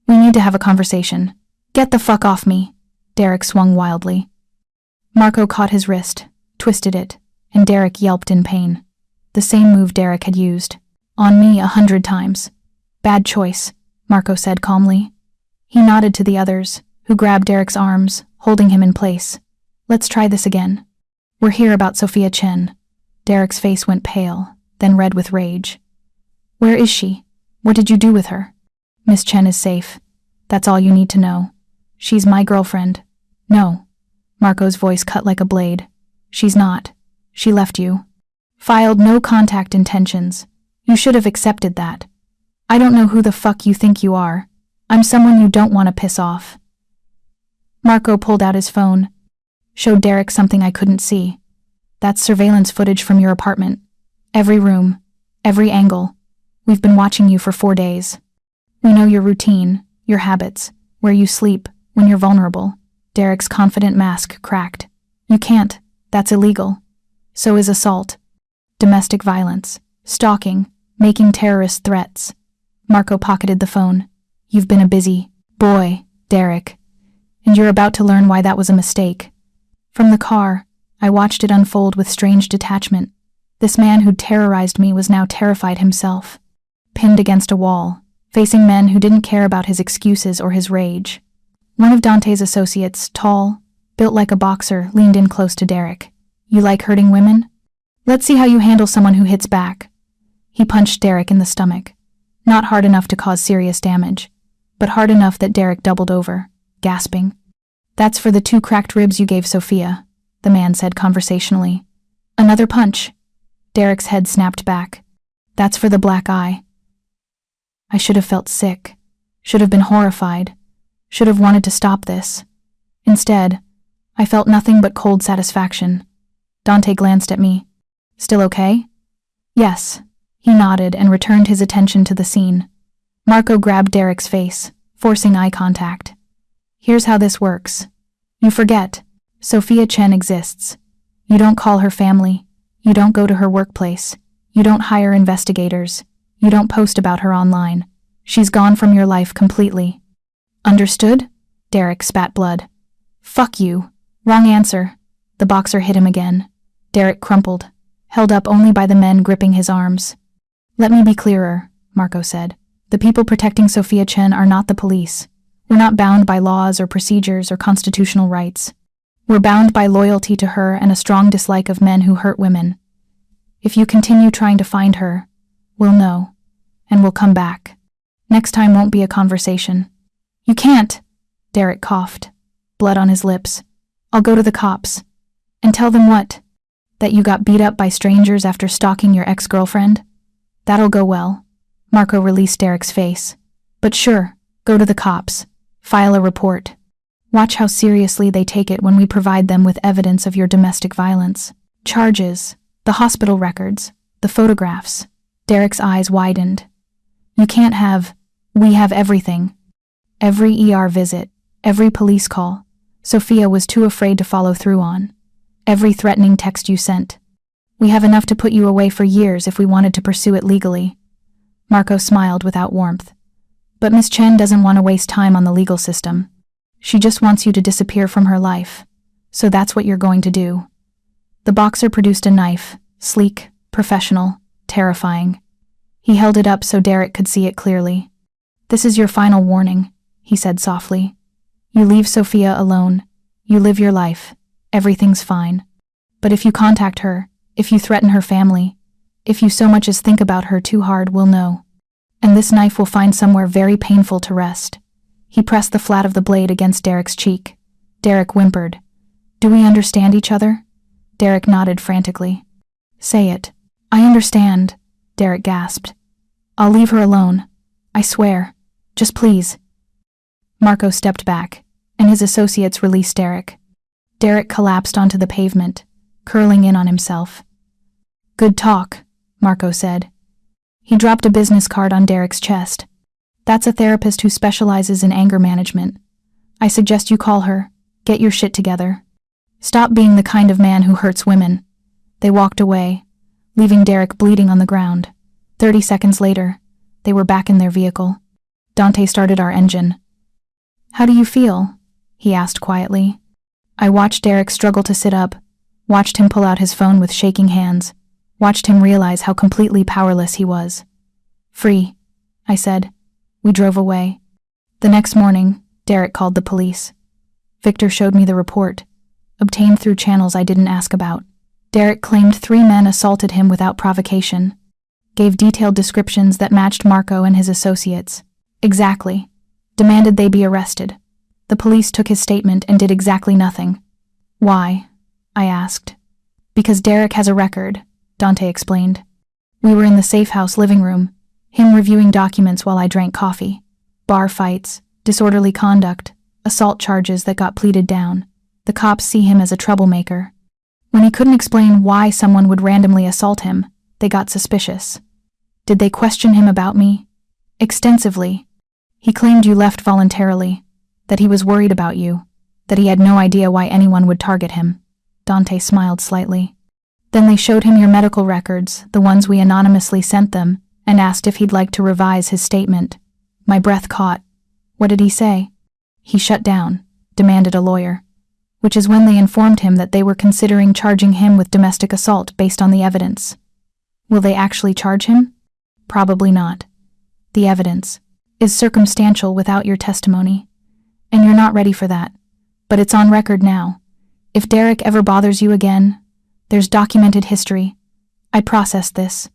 We need to have a conversation. Get the fuck off me. Derek swung wildly. Marco caught his wrist, twisted it, and Derek yelped in pain. The same move Derek had used. On me 100 times. Bad choice, Marco said calmly. He nodded to the others, who grabbed Derek's arms, holding him in place. Let's try this again. We're here about Sophia Chen. Derek's face went pale, then red with rage. Where is she? What did you do with her? Miss Chen is safe. That's all you need to know. She's my girlfriend. No. Marco's voice cut like a blade. She's not. She left you. Filed no contact intentions. You should have accepted that. I don't know who the fuck you think you are. I'm someone you don't want to piss off. Marco pulled out his phone, showed Derek something I couldn't see. That's surveillance footage from your apartment. Every room, every angle. We've been watching you for 4 days. We know your routine, your habits, where you sleep, when you're vulnerable. Derek's confident mask cracked. You can't. That's illegal. So is assault, domestic violence, stalking, making terrorist threats. Marco pocketed the phone. You've been a busy boy, Derek. And you're about to learn why that was a mistake. From the car, I watched it unfold with strange detachment. This man who'd terrorized me was now terrified himself, pinned against a wall, facing men who didn't care about his excuses or his rage. One of Dante's associates, tall, built like a boxer, leaned in close to Derek. You like hurting women? Let's see how you handle someone who hits back. He punched Derek in the stomach. Not hard enough to cause serious damage, but hard enough that Derek doubled over, gasping. That's for the 2 cracked ribs you gave Sophia, the man said conversationally. Another punch. Derek's head snapped back. That's for the black eye. I should have felt sick, should have been horrified, should have wanted to stop this. Instead, I felt nothing but cold satisfaction. Dante glanced at me. Still okay? Yes. He nodded and returned his attention to the scene. Marco grabbed Derek's face, forcing eye contact. Here's how this works. You forget. Sophia Chen exists. You don't call her family. You don't go to her workplace. You don't hire investigators. You don't post about her online. She's gone from your life completely. Understood? Derek spat blood. Fuck you. Wrong answer. The boxer hit him again. Derek crumpled, held up only by the men gripping his arms. Let me be clearer, Marco said. The people protecting Sophia Chen are not the police. We're not bound by laws or procedures or constitutional rights. We're bound by loyalty to her and a strong dislike of men who hurt women. If you continue trying to find her, we'll know, and we'll come back. Next time won't be a conversation. You can't, Derek coughed, blood on his lips. I'll go to the cops. And tell them what? That you got beat up by strangers after stalking your ex-girlfriend? That'll go well. Marco released Derek's face. But sure, go to the cops. File a report. Watch how seriously they take it when we provide them with evidence of your domestic violence. Charges, the hospital records, the photographs. Derek's eyes widened. You can't have. We have everything. Every ER visit, every police call. Sophia was too afraid to follow through on. Every threatening text you sent. We have enough to put you away for years if we wanted to pursue it legally. Marco smiled without warmth. But Miss Chen doesn't want to waste time on the legal system. She just wants you to disappear from her life. So that's what you're going to do. The boxer produced a knife, sleek, professional, terrifying. He held it up so Derek could see it clearly. This is your final warning, he said softly. You leave Sophia alone. You live your life. Everything's fine. But if you contact her, if you threaten her family, if you so much as think about her too hard, we'll know. And this knife will find somewhere very painful to rest. He pressed the flat of the blade against Derek's cheek. Derek whimpered. Do we understand each other? Derek nodded frantically. Say it. I understand, Derek gasped. I'll leave her alone. I swear. Just please. Marco stepped back, and his associates released Derek. Derek collapsed onto the pavement, curling in on himself. "Good talk," Marco said. He dropped a business card on Derek's chest. "That's a therapist who specializes in anger management. I suggest you call her. Get your shit together. Stop being the kind of man who hurts women." They walked away, leaving Derek bleeding on the ground. 30 seconds later, they were back in their vehicle. Dante started our engine. "How do you feel?" he asked quietly. I watched Derek struggle to sit up, watched him pull out his phone with shaking hands, watched him realize how completely powerless he was. "Free," I said. We drove away. The next morning, Derek called the police. Victor showed me the report, obtained through channels I didn't ask about. Derek claimed 3 men assaulted him without provocation, gave detailed descriptions that matched Marco and his associates. Exactly. Demanded they be arrested. The police took his statement and did exactly nothing. "Why?" I asked. "Because Derek has a record," Dante explained. "We were in the safehouse living room, him reviewing documents while I drank coffee. Bar fights, disorderly conduct, assault charges that got pleaded down. The cops see him as a troublemaker. When he couldn't explain why someone would randomly assault him, they got suspicious. Did they question him about me?" "Extensively. He claimed you left voluntarily, that he was worried about you, that he had no idea why anyone would target him." Dante smiled slightly. "Then they showed him your medical records, the ones we anonymously sent them, and asked if he'd like to revise his statement." My breath caught. "What did he say?" "He shut down, demanded a lawyer," which is when they informed him that they were considering charging him with domestic assault based on the evidence. Will they actually charge him? Probably not. The evidence is circumstantial without your testimony, and you're not ready for that. But it's on record now. If Derek ever bothers you again, there's documented history. I processed this.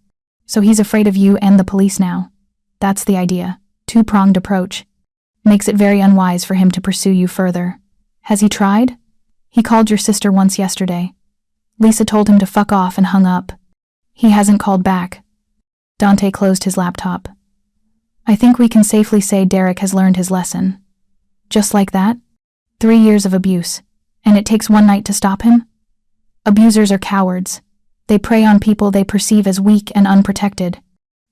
So he's afraid of you and the police now. That's the idea. Two-pronged approach. Makes it very unwise for him to pursue you further. Has he tried? He called your sister once yesterday. Lisa told him to fuck off and hung up. He hasn't called back." Dante closed his laptop. "I think we can safely say Derek has learned his lesson." "Just like that? 3 years of abuse, and it takes one night to stop him?" "Abusers are cowards. They prey on people they perceive as weak and unprotected.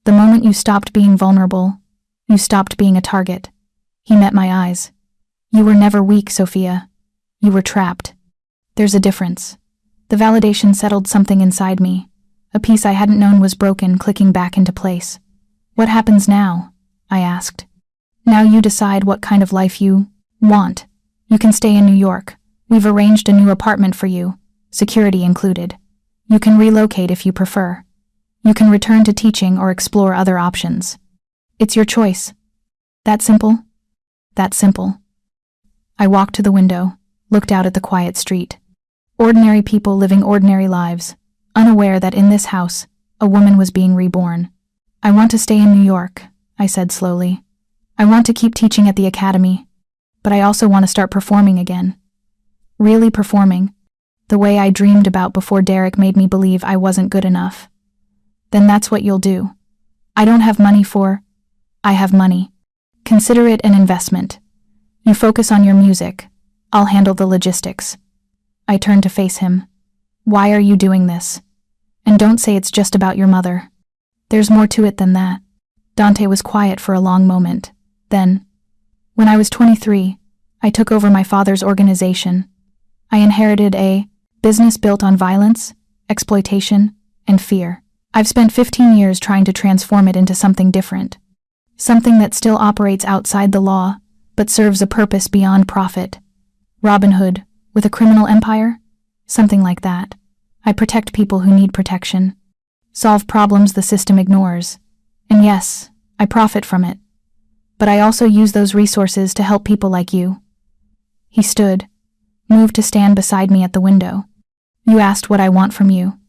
The moment you stopped being vulnerable, you stopped being a target." He met my eyes. "You were never weak, Sophia. You were trapped. There's a difference." The validation settled something inside me. A piece I hadn't known was broken, clicking back into place. "What happens now?" I asked. "Now you decide what kind of life you want. You can stay in New York. We've arranged a new apartment for you, security included. You can relocate if you prefer. You can return to teaching or explore other options. It's your choice." "That simple?" "That simple." I walked to the window, looked out at the quiet street. Ordinary people living ordinary lives, unaware that in this house, a woman was being reborn. "I want to stay in New York," I said slowly. "I want to keep teaching at the academy, but I also want to start performing again. Really performing, the way I dreamed about before Derek made me believe I wasn't good enough." "Then that's what you'll do." "I don't have money for—" "I have money. Consider it an investment. You focus on your music. I'll handle the logistics." I turned to face him. "Why are you doing this? And don't say it's just about your mother. There's more to it than that." Dante was quiet for a long moment. Then, "When I was 23, I took over my father's organization. I inherited a business built on violence, exploitation, and fear. I've spent 15 years trying to transform it into something different. Something that still operates outside the law, but serves a purpose beyond profit. Robin Hood, with a criminal empire? Something like that. I protect people who need protection. Solve problems the system ignores. And yes, I profit from it. But I also use those resources to help people like you." He stood, moved to stand beside me at the window. "You asked what I want from you.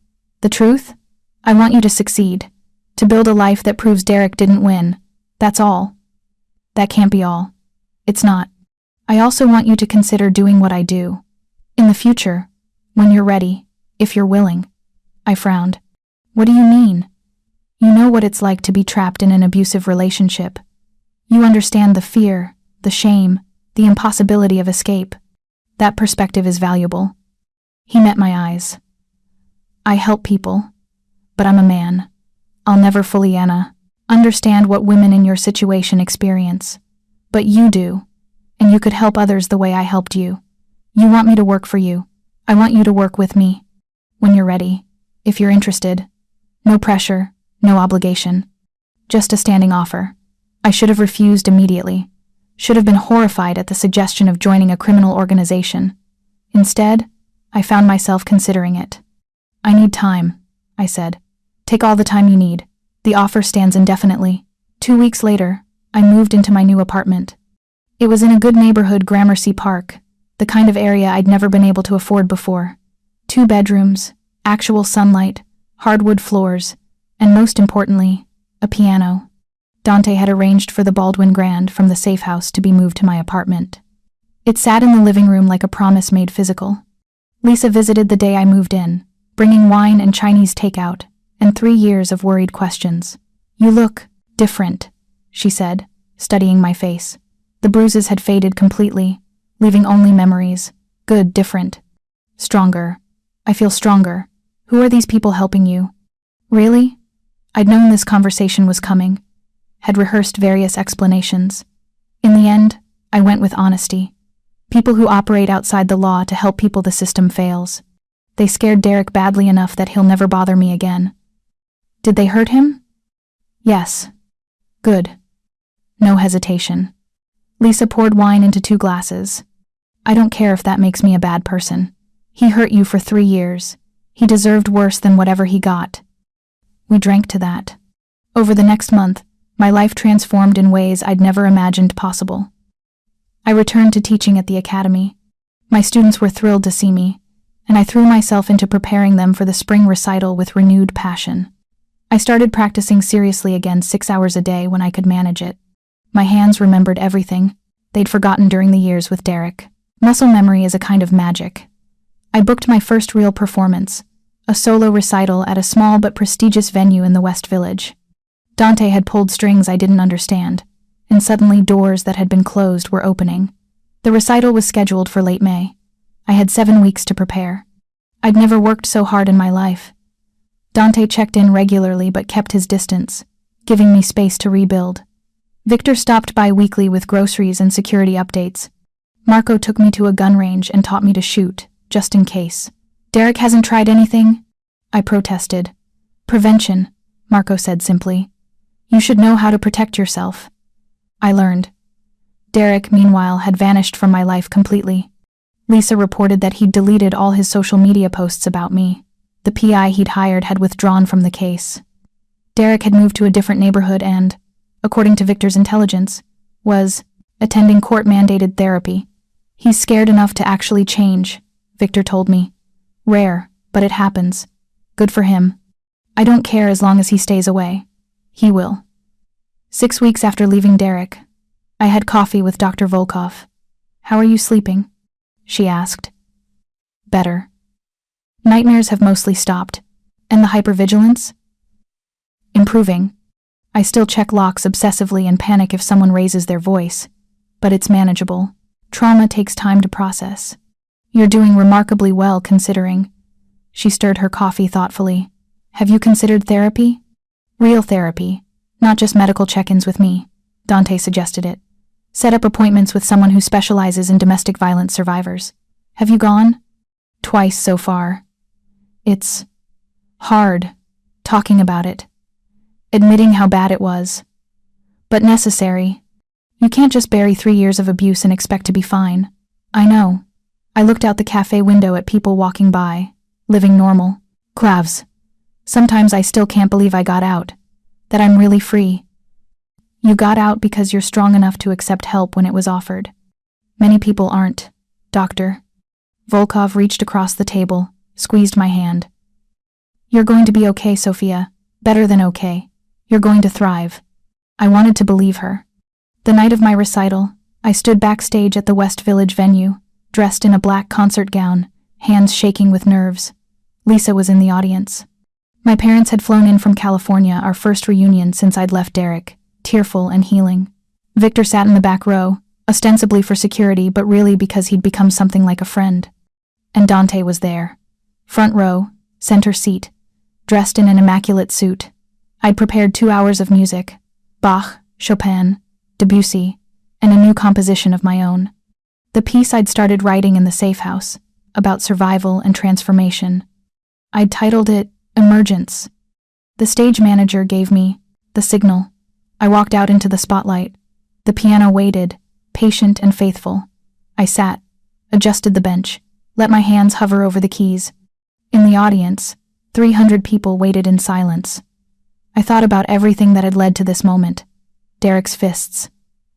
The truth? I want you to succeed, to build a life that proves Derek didn't win. That's all." "That can't be all." "It's not. I also want you to consider doing what I do. In the future, when you're ready, if you're willing." I frowned. "What do you mean?" "You know what it's like to be trapped in an abusive relationship. You understand the fear, the shame, the impossibility of escape. That perspective is valuable." He met my eyes. I help people, but I'm a man. I'll never fully understand what women in your situation experience. But you do, and you could help others the way I helped you. You want me to work for you. I want you to work with me. When you're ready, if you're interested. No pressure, no obligation. Just a standing offer. I should have refused immediately. Should have been horrified at the suggestion of joining a criminal organization. Instead, I found myself considering it. I need time, I said. Take all the time you need. The offer stands indefinitely. 2 weeks later, I moved into my new apartment. It was in a good neighborhood, Gramercy Park, the kind of area I'd never been able to afford before. 2 bedrooms, actual sunlight, hardwood floors, and most importantly, a piano. Dante had arranged for the Baldwin Grand from the safehouse to be moved to my apartment. It sat in the living room like a promise made physical. Lisa visited the day I moved in, bringing wine and Chinese takeout, and 3 years of worried questions. You look different, she said, studying my face. The bruises had faded completely, leaving only memories. Good, different. Stronger. I feel stronger. Who are these people helping you? Really? I'd known this conversation was coming. Had rehearsed various explanations. In the end, I went with honesty. People who operate outside the law to help people the system fails. They scared Derek badly enough that he'll never bother me again. Did they hurt him? Yes. Good. No hesitation. Lisa poured wine into 2 glasses. I don't care if that makes me a bad person. He hurt you for 3 years. He deserved worse than whatever he got. We drank to that. Over the next month, my life transformed in ways I'd never imagined possible. I returned to teaching at the academy. My students were thrilled to see me, and I threw myself into preparing them for the spring recital with renewed passion. I started practicing seriously again 6 hours a day when I could manage it. My hands remembered everything they'd forgotten during the years with Derek. Muscle memory is a kind of magic. I booked my first real performance, a solo recital at a small but prestigious venue in the West Village. Dante had pulled strings I didn't understand, and suddenly doors that had been closed were opening. The recital was scheduled for late May. I had 7 weeks to prepare. I'd never worked so hard in my life. Dante checked in regularly but kept his distance, giving me space to rebuild. Victor stopped by weekly with groceries and security updates. Marco took me to a gun range and taught me to shoot, just in case. Derek hasn't tried anything? I protested. Prevention, Marco said simply. You should know how to protect yourself. I learned. Derek, meanwhile, had vanished from my life completely. Lisa reported that he'd deleted all his social media posts about me. The PI he'd hired had withdrawn from the case. Derek had moved to a different neighborhood and, according to Victor's intelligence, was attending court-mandated therapy. He's scared enough to actually change, Victor told me. Rare, but it happens. Good for him. I don't care as long as he stays away. He will. 6 weeks after leaving Derek, I had coffee with Dr. Volkov. How are you sleeping? She asked. Better. Nightmares have mostly stopped. And the hypervigilance? Improving. I still check locks obsessively and panic if someone raises their voice, but it's manageable. Trauma takes time to process. You're doing remarkably well considering. She stirred her coffee thoughtfully. Have you considered therapy? Real therapy, not just medical check-ins with me. Dante suggested it. Set up appointments with someone who specializes in domestic violence survivors. Have you gone? Twice so far. It's hard, talking about it. Admitting how bad it was. But necessary. You can't just bury 3 years of abuse and expect to be fine. I know. I looked out the cafe window at people walking by, living normal. Clavs. Sometimes I still can't believe I got out. That I'm really free. You got out because you're strong enough to accept help when it was offered. Many people aren't, doctor. Volkov reached across the table, squeezed my hand. You're going to be okay, Sophia. Better than okay. You're going to thrive. I wanted to believe her. The night of my recital, I stood backstage at the West Village venue, dressed in a black concert gown, hands shaking with nerves. Lisa was in the audience. My parents had flown in from California, our first reunion since I'd left Derek, tearful and healing. Victor sat in the back row, ostensibly for security but really because he'd become something like a friend. And Dante was there. Front row, center seat, dressed in an immaculate suit. I'd prepared 2 hours of music, Bach, Chopin, Debussy, and a new composition of my own. The piece I'd started writing in the safehouse, about survival and transformation. I'd titled it Emergence. The stage manager gave me the signal. I walked out into the spotlight. The piano waited, patient and faithful. I sat, adjusted the bench, let my hands hover over the keys. In the audience, 300 people waited in silence. I thought about everything that had led to this moment. Derek's fists,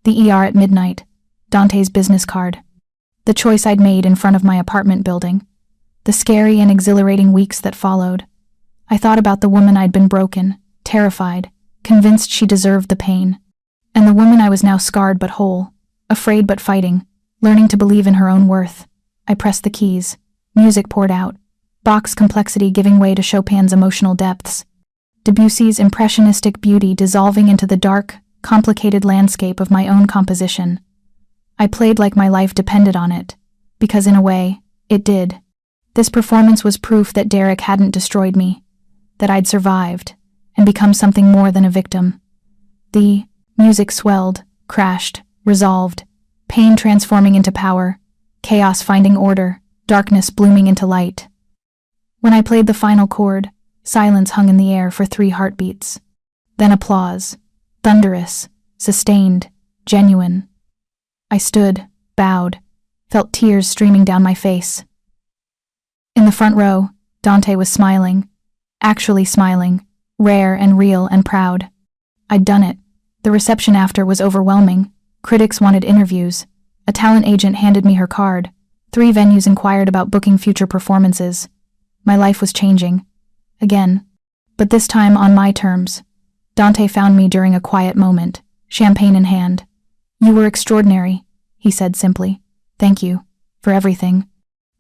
the ER at midnight, Dante's business card, the choice I'd made in front of my apartment building, the scary and exhilarating weeks that followed. I thought about the woman I'd been broken, terrified, convinced she deserved the pain, and the woman I was now scarred but whole, afraid but fighting, learning to believe in her own worth. I pressed the keys. Music poured out, Bach's complexity giving way to Chopin's emotional depths, Debussy's impressionistic beauty dissolving into the dark, complicated landscape of my own composition. I played like my life depended on it, because in a way, it did. This performance was proof that Derek hadn't destroyed me, that I'd survived, and become something more than a victim. The music swelled, crashed, resolved, pain transforming into power, chaos finding order, darkness blooming into light. When I played the final chord, silence hung in the air for 3 heartbeats. Then applause, thunderous, sustained, genuine. I stood, bowed, felt tears streaming down my face. In the front row, Dante was smiling, actually smiling, rare and real and proud. I'd done it. The reception after was overwhelming. Critics wanted interviews. A talent agent handed me her card. 3 venues inquired about booking future performances. My life was changing. Again. But this time on my terms. Dante found me during a quiet moment, champagne in hand. "You were extraordinary," he said simply. "Thank you. For everything.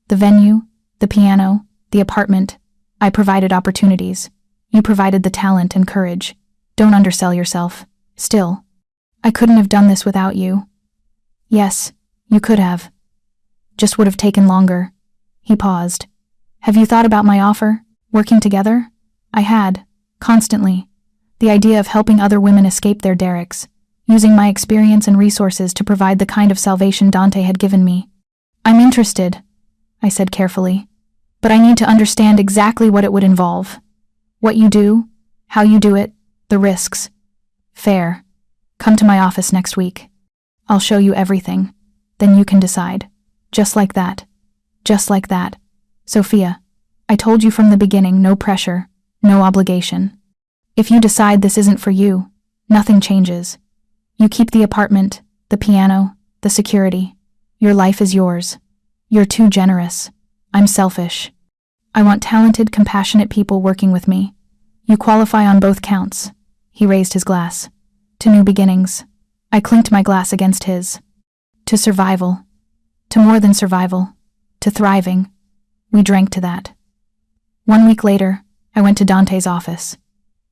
The venue, the piano, the apartment. I provided opportunities. You provided the talent and courage. Don't undersell yourself. Still, I couldn't have done this without you." "Yes, you could have. Just would have taken longer." He paused. "Have you thought about my offer? Working together?" I had, constantly. The idea of helping other women escape their Dereks, using my experience and resources to provide the kind of salvation Dante had given me. "I'm interested," I said carefully, "but I need to understand exactly what it would involve. What you do, how you do it, the risks." "Fair. Come to my office next week. I'll show you everything. Then you can decide. Just like that. Just like that. Sophia, I told you from the beginning, no pressure, no obligation. If you decide this isn't for you, nothing changes. You keep the apartment, the piano, the security. Your life is yours. You're too generous. I'm selfish. I want talented, compassionate people working with me. You qualify on both counts." He raised his glass. "To new beginnings." I clinked my glass against his. "To survival. To more than survival. To thriving." We drank to that. 1 week later, I went to Dante's office.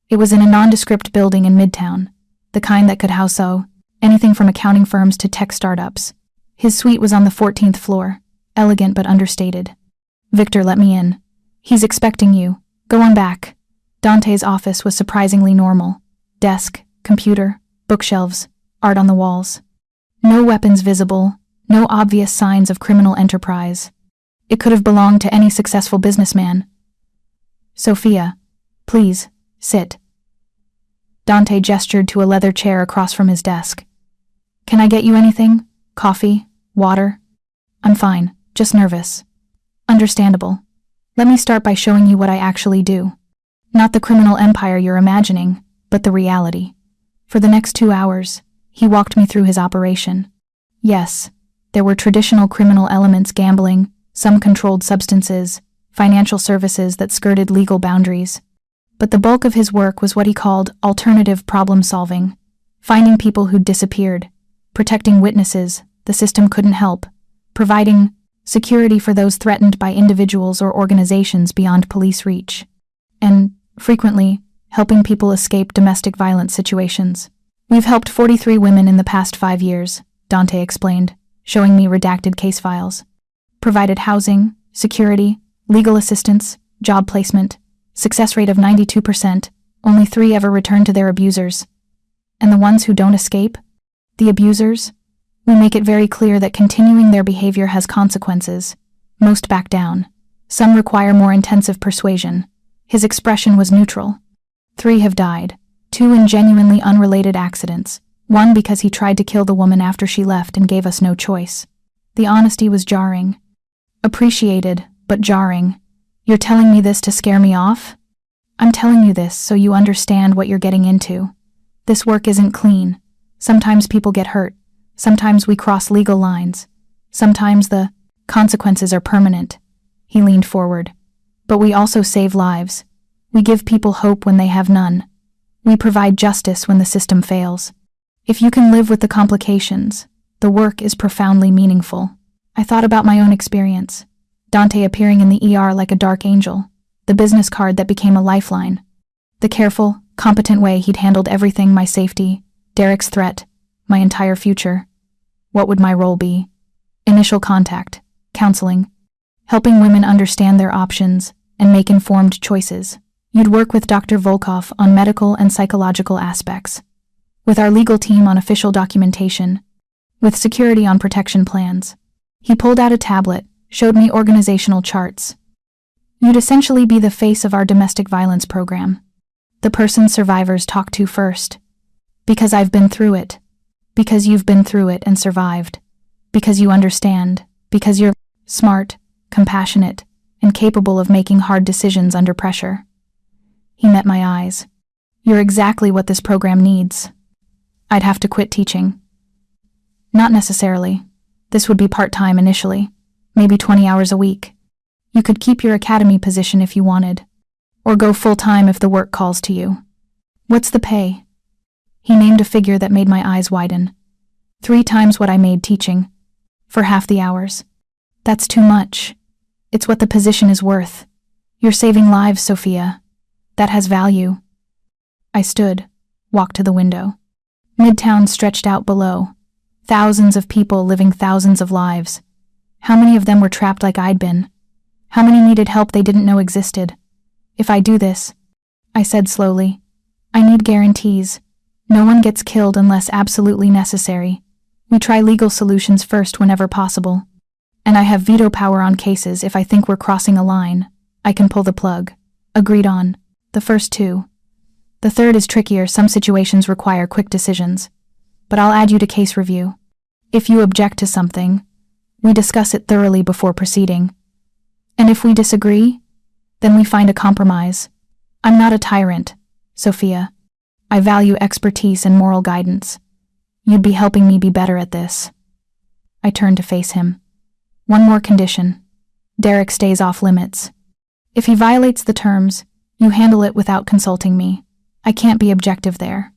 It was in a nondescript building in Midtown, the kind that could house anything from accounting firms to tech startups. His suite was on the 14th floor, elegant but understated. "Victor, let me in. He's expecting you. Go on back." Dante's office was surprisingly normal. Desk, computer, bookshelves, art on the walls. No weapons visible, no obvious signs of criminal enterprise. It could have belonged to any successful businessman. "Sophia, please, sit." Dante gestured to a leather chair across from his desk. "Can I get you anything? Coffee? Water?" "I'm fine, just nervous." "Understandable. Let me start by showing you what I actually do. Not the criminal empire you're imagining, but the reality." For the next 2 hours, he walked me through his operation. Yes, there were traditional criminal elements, gambling, some controlled substances, financial services that skirted legal boundaries. But the bulk of his work was what he called alternative problem solving, finding people who'd disappeared, protecting witnesses the system couldn't help, providing security for those threatened by individuals or organizations beyond police reach, and, frequently, helping people escape domestic violence situations. "We've helped 43 women in the past 5 years, Dante explained, showing me redacted case files. Provided housing, security, legal assistance, job placement, success rate of 92%, only 3 ever return to their abusers. And the ones who don't escape? The abusers? We make it very clear that continuing their behavior has consequences. Most back down. Some require more intensive persuasion. His expression was neutral. 3 have died, 2 in genuinely unrelated accidents, 1 because he tried to kill the woman after she left and gave us no choice. The honesty was jarring. Appreciated, but jarring. You're telling me this to scare me off? I'm telling you this so you understand what you're getting into. This work isn't clean. Sometimes people get hurt. Sometimes we cross legal lines. Sometimes the consequences are permanent. He leaned forward. But we also save lives. We give people hope when they have none. We provide justice when the system fails. If you can live with the complications, the work is profoundly meaningful. I thought about my own experience. Dante appearing in the ER like a dark angel, the business card that became a lifeline. The careful, competent way he'd handled everything, my safety, Derek's threat, my entire future. What would my role be? Initial contact, counseling, helping women understand their options and make informed choices. You'd work with Dr. Volkov on medical and psychological aspects, with our legal team on official documentation, with security on protection plans. He pulled out a tablet, showed me organizational charts. You'd essentially be the face of our domestic violence program. The person survivors talk to first. Because I've been through it. Because you've been through it and survived. Because you understand. Because you're smart, compassionate, and capable of making hard decisions under pressure. He met my eyes. You're exactly what this program needs. I'd have to quit teaching. Not necessarily. This would be part-time initially, maybe 20 hours a week. You could keep your academy position if you wanted, or go full-time if the work calls to you. What's the pay? He named a figure that made my eyes widen. 3 times what I made teaching, for half the hours. That's too much. It's what the position is worth. You're saving lives, Sophia. That has value. I stood, walked to the window. Midtown stretched out below. Thousands of people living thousands of lives. How many of them were trapped like I'd been? How many needed help they didn't know existed? If I do this, I said slowly, I need guarantees. No one gets killed unless absolutely necessary. We try legal solutions first whenever possible. And I have veto power on cases if I think we're crossing a line. I can pull the plug. Agreed on. The first 2. The third is trickier. Some situations require quick decisions. But I'll add you to case review. If you object to something, we discuss it thoroughly before proceeding. And if we disagree, then we find a compromise. I'm not a tyrant, Sophia. I value expertise and moral guidance. You'd be helping me be better at this. I turned to face him. One more condition. Derek stays off limits. If he violates the terms, you handle it without consulting me. I can't be objective there.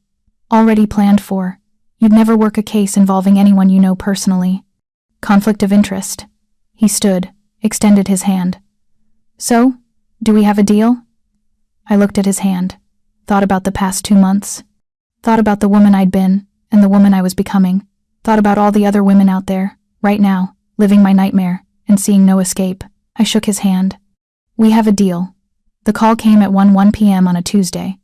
Already planned for. You'd never work a case involving anyone you know personally. Conflict of interest. He stood, extended his hand. So, do we have a deal? I looked at his hand, thought about the past 2 months, thought about the woman I'd been and the woman I was becoming, thought about all the other women out there, right now, living my nightmare and seeing no escape. I shook his hand. We have a deal. The call came at 1 p.m. on a Tuesday.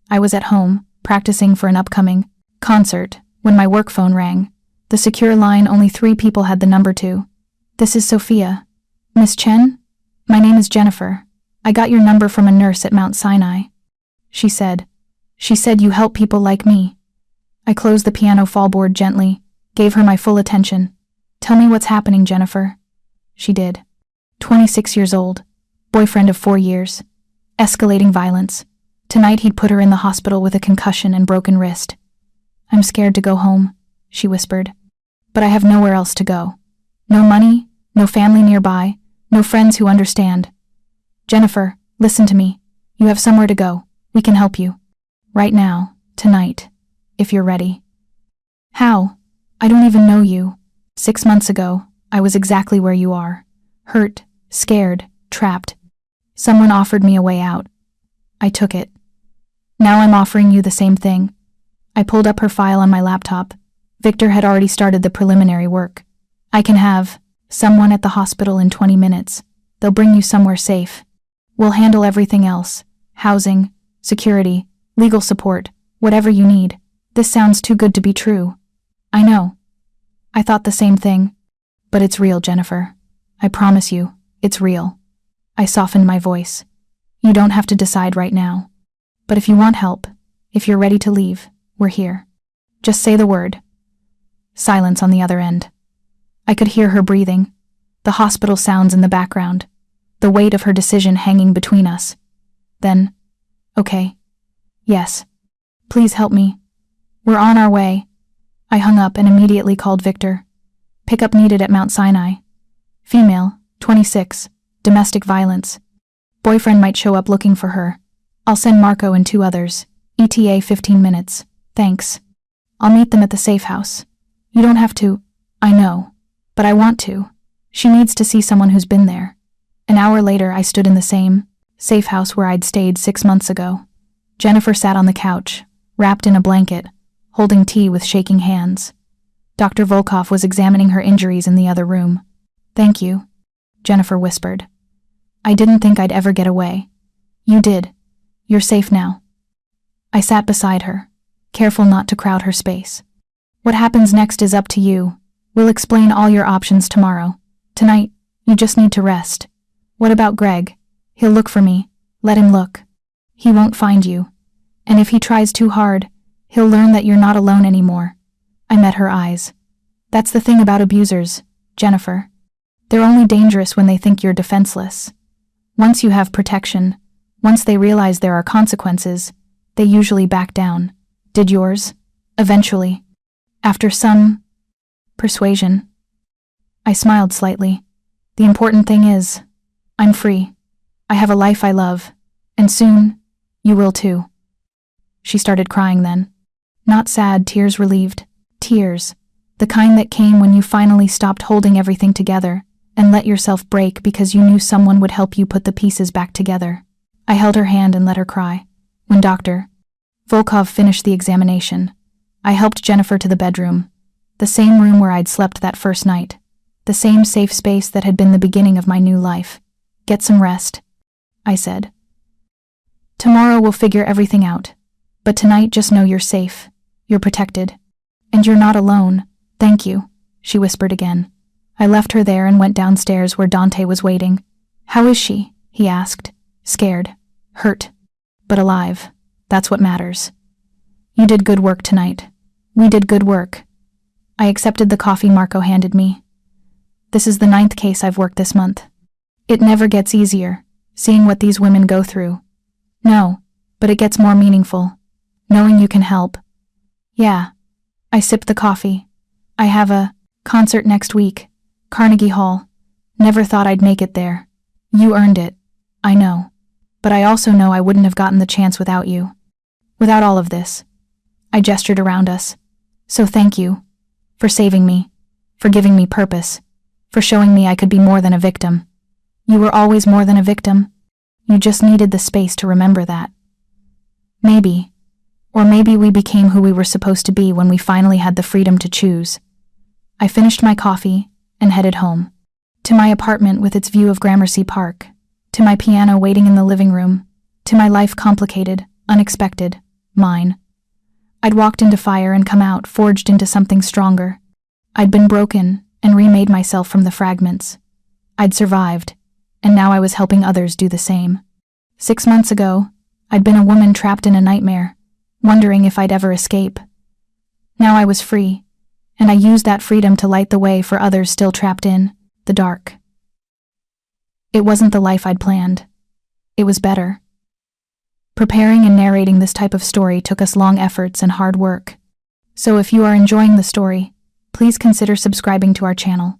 I was at home, practicing for an upcoming concert, when my work phone rang. The secure line only 3 people had the number to. This is Sophia. Miss Chen? My name is Jennifer. I got your number from a nurse at Mount Sinai. She said you help people like me. I closed the piano fallboard gently, gave her my full attention. Tell me what's happening, Jennifer. She did. 26 years old. Boyfriend of 4 years. Escalating violence. Tonight he'd put her in the hospital with a concussion and broken wrist. I'm scared to go home, she whispered. But I have nowhere else to go. No money, no family nearby, no friends who understand. Jennifer, listen to me. You have somewhere to go. We can help you. Right now, tonight, if you're ready. How? I don't even know you. 6 months ago, I was exactly where you are. Hurt, scared, trapped. Someone offered me a way out. I took it. Now I'm offering you the same thing. I pulled up her file on my laptop. Victor had already started the preliminary work. I can have someone at the hospital in 20 minutes. They'll bring you somewhere safe. We'll handle everything else. Housing, security, legal support, whatever you need. This sounds too good to be true. I know. I thought the same thing. But it's real, Jennifer. I promise you, it's real. I softened my voice. You don't have to decide right now. But if you want help, if you're ready to leave, we're here. Just say the word. Silence on the other end. I could hear her breathing, the hospital sounds in the background, the weight of her decision hanging between us. Then, okay. Yes. Please help me. We're on our way. I hung up and immediately called Victor. Pickup needed at Mount Sinai. Female, 26, domestic violence. Boyfriend might show up looking for her. I'll send Marco and 2 others. ETA 15 minutes. Thanks. I'll meet them at the safehouse. You don't have to. I know. But I want to. She needs to see someone who's been there. An hour later, I stood in the same safehouse where I'd stayed 6 months ago. Jennifer sat on the couch, wrapped in a blanket, holding tea with shaking hands. Dr. Volkov was examining her injuries in the other room. Thank you, Jennifer whispered. I didn't think I'd ever get away. You did. You're safe now. I sat beside her, careful not to crowd her space. What happens next is up to you. We'll explain all your options tomorrow. Tonight, you just need to rest. What about Greg? He'll look for me. Let him look. He won't find you. And if he tries too hard, he'll learn that you're not alone anymore. I met her eyes. That's the thing about abusers, Jennifer. They're only dangerous when they think you're defenseless. Once you have protection, once they realize there are consequences, they usually back down. Did yours? Eventually. After some persuasion. I smiled slightly. The important thing is, I'm free. I have a life I love, and soon, you will too. She started crying then. Not sad, tears relieved. Tears. The kind that came when you finally stopped holding everything together and let yourself break because you knew someone would help you put the pieces back together. I held her hand and let her cry. When Dr. Volkov finished the examination, I helped Jennifer to the bedroom, the same room where I'd slept that first night, the same safe space that had been the beginning of my new life. Get some rest, I said. Tomorrow we'll figure everything out, but tonight just know you're safe, you're protected, and you're not alone. Thank you, she whispered again. I left her there and went downstairs where Dante was waiting. How is she? He asked. Scared, hurt, but alive. That's what matters. You did good work tonight. We did good work. I accepted the coffee Marco handed me. This is the 9th case I've worked this month. It never gets easier, seeing what these women go through. No, but it gets more meaningful. Knowing you can help. Yeah. I sipped the coffee. I have a concert next week. Carnegie Hall. Never thought I'd make it there. You earned it. I know. But I also know I wouldn't have gotten the chance without you. Without all of this. I gestured around us. So thank you. For saving me. For giving me purpose. For showing me I could be more than a victim. You were always more than a victim. You just needed the space to remember that. Maybe. Or maybe we became who we were supposed to be when we finally had the freedom to choose. I finished my coffee and headed home. To my apartment with its view of Gramercy Park. To my piano waiting in the living room. To my life complicated, unexpected, mine. I'd walked into fire and come out forged into something stronger. I'd been broken and remade myself from the fragments. I'd survived, and now I was helping others do the same. 6 months ago, I'd been a woman trapped in a nightmare, wondering if I'd ever escape. Now I was free, and I used that freedom to light the way for others still trapped in the dark. It wasn't the life I'd planned. It was better. Preparing and narrating this type of story took us long efforts and hard work. So if you are enjoying the story, please consider subscribing to our channel.